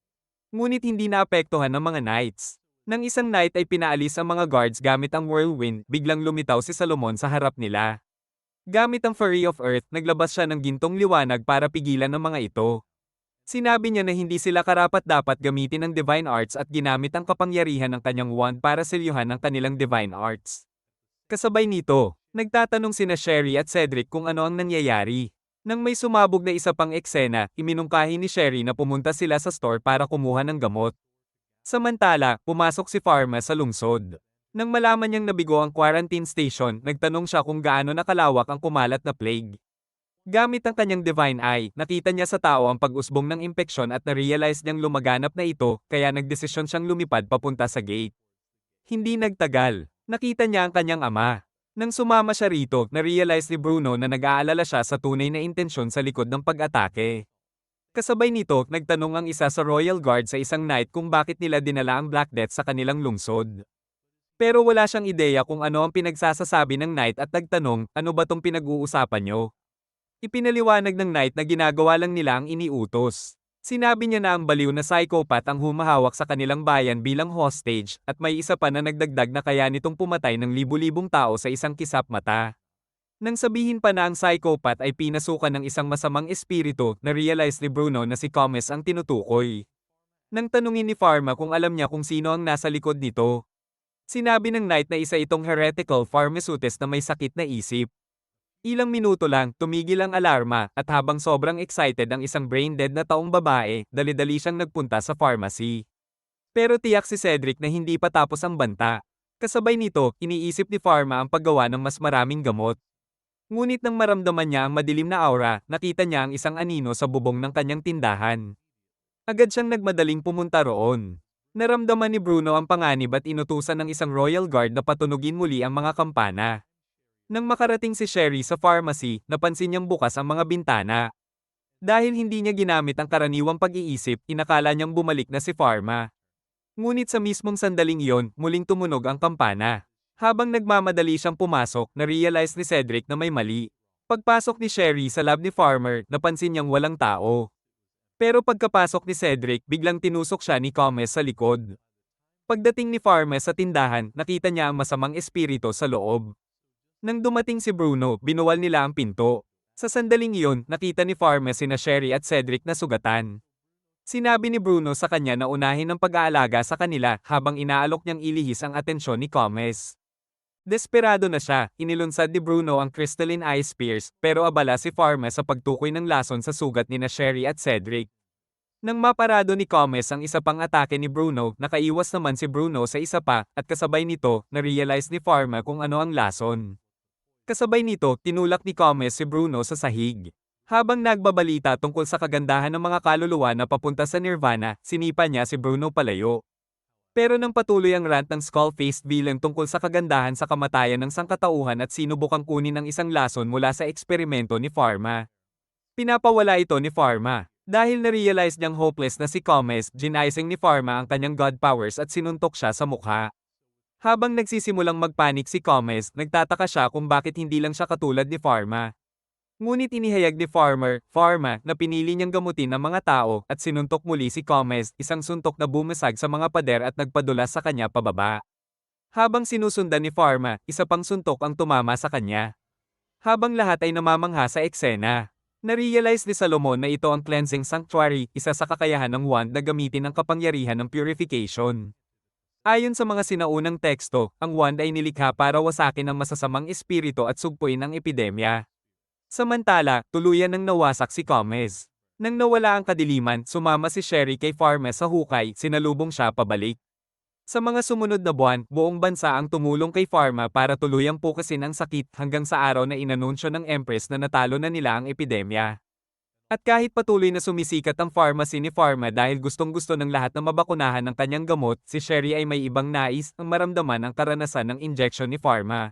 Ngunit hindi naapektuhan ng mga knights. Nang isang knight ay pinaalis ang mga guards gamit ang whirlwind, biglang lumitaw si Solomon sa harap nila. Gamit ang Fury of Earth, naglabas siya ng gintong liwanag para pigilan ng mga ito. Sinabi niya na hindi sila karapat-dapat gamitin ang divine arts at ginamit ang kapangyarihan ng kanyang wand para selyuhan ang kanilang divine arts. Kasabay nito, nagtatanong sina Sherry at Cedric kung ano ang nangyayari. Nang may sumabog na isa pang eksena, iminungkahi ni Sherry na pumunta sila sa store para kumuha ng gamot. Samantala, pumasok si Pharma sa lungsod. Nang malaman niyang nabigo ang quarantine station, nagtanong siya kung gaano nakalawak ang kumalat na plague. Gamit ang kanyang divine eye, nakita niya sa tao ang pag-usbong ng impeksyon at na-realize niyang lumaganap na ito, kaya nagdesisyon siyang lumipad papunta sa gate. Hindi nagtagal, nakita niya ang kanyang ama. Nang sumama siya rito, na-realize ni Bruno na nag-aalala siya sa tunay na intensyon sa likod ng pag-atake. Kasabay nito, nagtanong ang isa sa Royal Guard sa isang knight kung bakit nila dinala ang Black Death sa kanilang lungsod. Pero wala siyang ideya kung ano ang pinagsasasabi ng knight at nagtanong, ano ba tong pinag-uusapan niyo? Ipinaliwanag ng knight na ginagawa lang nila ang iniutos. Sinabi niya na ang baliw na psychopath ang humahawak sa kanilang bayan bilang hostage, at may isa pa na nagdagdag na kaya nitong pumatay ng libu-libong tao sa isang kisap mata. Nang sabihin pa na ang psychopath ay pinasukan ng isang masamang espiritu, na-realize ni Bruno na si Comes ang tinutukoy. Nang tanungin ni Pharma kung alam niya kung sino ang nasa likod nito. Sinabi ng Knight na isa itong heretical pharmaceutist na may sakit na isip. Ilang minuto lang, tumigil ang alarma, at habang sobrang excited ang isang brain-dead na taong babae, dali-dali siyang nagpunta sa pharmacy. Pero tiyak si Cedric na hindi pa tapos ang banta. Kasabay nito, iniisip ni Pharma ang paggawa ng mas maraming gamot. Ngunit nang maramdaman niya ang madilim na aura, nakita niya ang isang anino sa bubong ng kanyang tindahan. Agad siyang nagmadaling pumunta roon. Naramdaman ni Bruno ang panganib at inutusan ng isang royal guard na patunugin muli ang mga kampana. Nang makarating si Sherry sa pharmacy, napansin niyang bukas ang mga bintana. Dahil hindi niya ginamit ang karaniwang pag-iisip, inakala niyang bumalik na si Pharma. Ngunit sa mismong sandaling iyon, muling tumunog ang kampana. Habang nagmamadali siyang pumasok, na-realize ni Cedric na may mali. Pagpasok ni Sherry sa lab ni Farmer, napansin niyang walang tao. Pero pagkapasok ni Cedric, biglang tinusok siya ni Comes sa likod. Pagdating ni Farmer sa tindahan, nakita niya ang masamang espiritu sa loob. Nang dumating si Bruno, binuwal nila ang pinto. Sa sandaling iyon, nakita ni Farmer sina Sherry at Cedric na sugatan. Sinabi ni Bruno sa kanya na unahin ang pag-aalaga sa kanila habang inaalok niyang ilihis ang atensyon ni Comes. Desperado na siya, inilunsad ni Bruno ang crystalline ice spears, pero abala si Farmer sa pagtukoy ng lason sa sugat ni na Sherry at Cedric. Nang maparado ni Comes ang isa pang atake ni Bruno, nakaiwas naman si Bruno sa isa pa, at kasabay nito, na-realize ni Farmer kung ano ang lason. Kasabay nito, tinulak ni Comes si Bruno sa sahig. Habang nagbabalita tungkol sa kagandahan ng mga kaluluwa na papunta sa Nirvana, sinipa niya si Bruno palayo. Pero nang patuloy ang rant ng skull-faced villain tungkol sa kagandahan sa kamatayan ng sangkatauhan at sinubukang kunin ang isang lason mula sa eksperimento ni Pharma. Pinapawala ito ni Pharma. Dahil na-realize niyang hopeless na si Comes, ginising ni Pharma ang kanyang god powers at sinuntok siya sa mukha. Habang nagsisimulang magpanik si Comes, nagtataka siya kung bakit hindi lang siya katulad ni Pharma. Ngunit inihayag ni Pharma, na pinili niyang gamutin ang mga tao at sinuntok muli si Comes, isang suntok na bumasag sa mga pader at nagpadulas sa kanya pababa. Habang sinusundan ni Pharma, isa pang suntok ang tumama sa kanya. Habang lahat ay namamangha sa eksena, na-realize ni Salomon na ito ang cleansing sanctuary, isa sa kakayahan ng wand na gamitin ang kapangyarihan ng purification. Ayon sa mga sinaunang teksto, ang wand ay nilikha para wasakin ang masasamang espiritu at sugpuin ang epidemya. Samantala, tuluyan nang nawasak si Comes. Nang nawala ang kadiliman, sumama si Sherry kay Pharma sa hukay, sinalubong siya pabalik. Sa mga sumunod na buwan, buong bansa ang tumulong kay Pharma para tuluyang pukasin ang sakit hanggang sa araw na inanunsyo ng Empress na natalo na nila ang epidemya. At kahit patuloy na sumisikat ang pharmacy ni Pharma dahil gustong-gusto ng lahat na mabakunahan ng kanyang gamot, si Sherry ay may ibang nais ang maramdaman ang karanasan ng injection ni Pharma.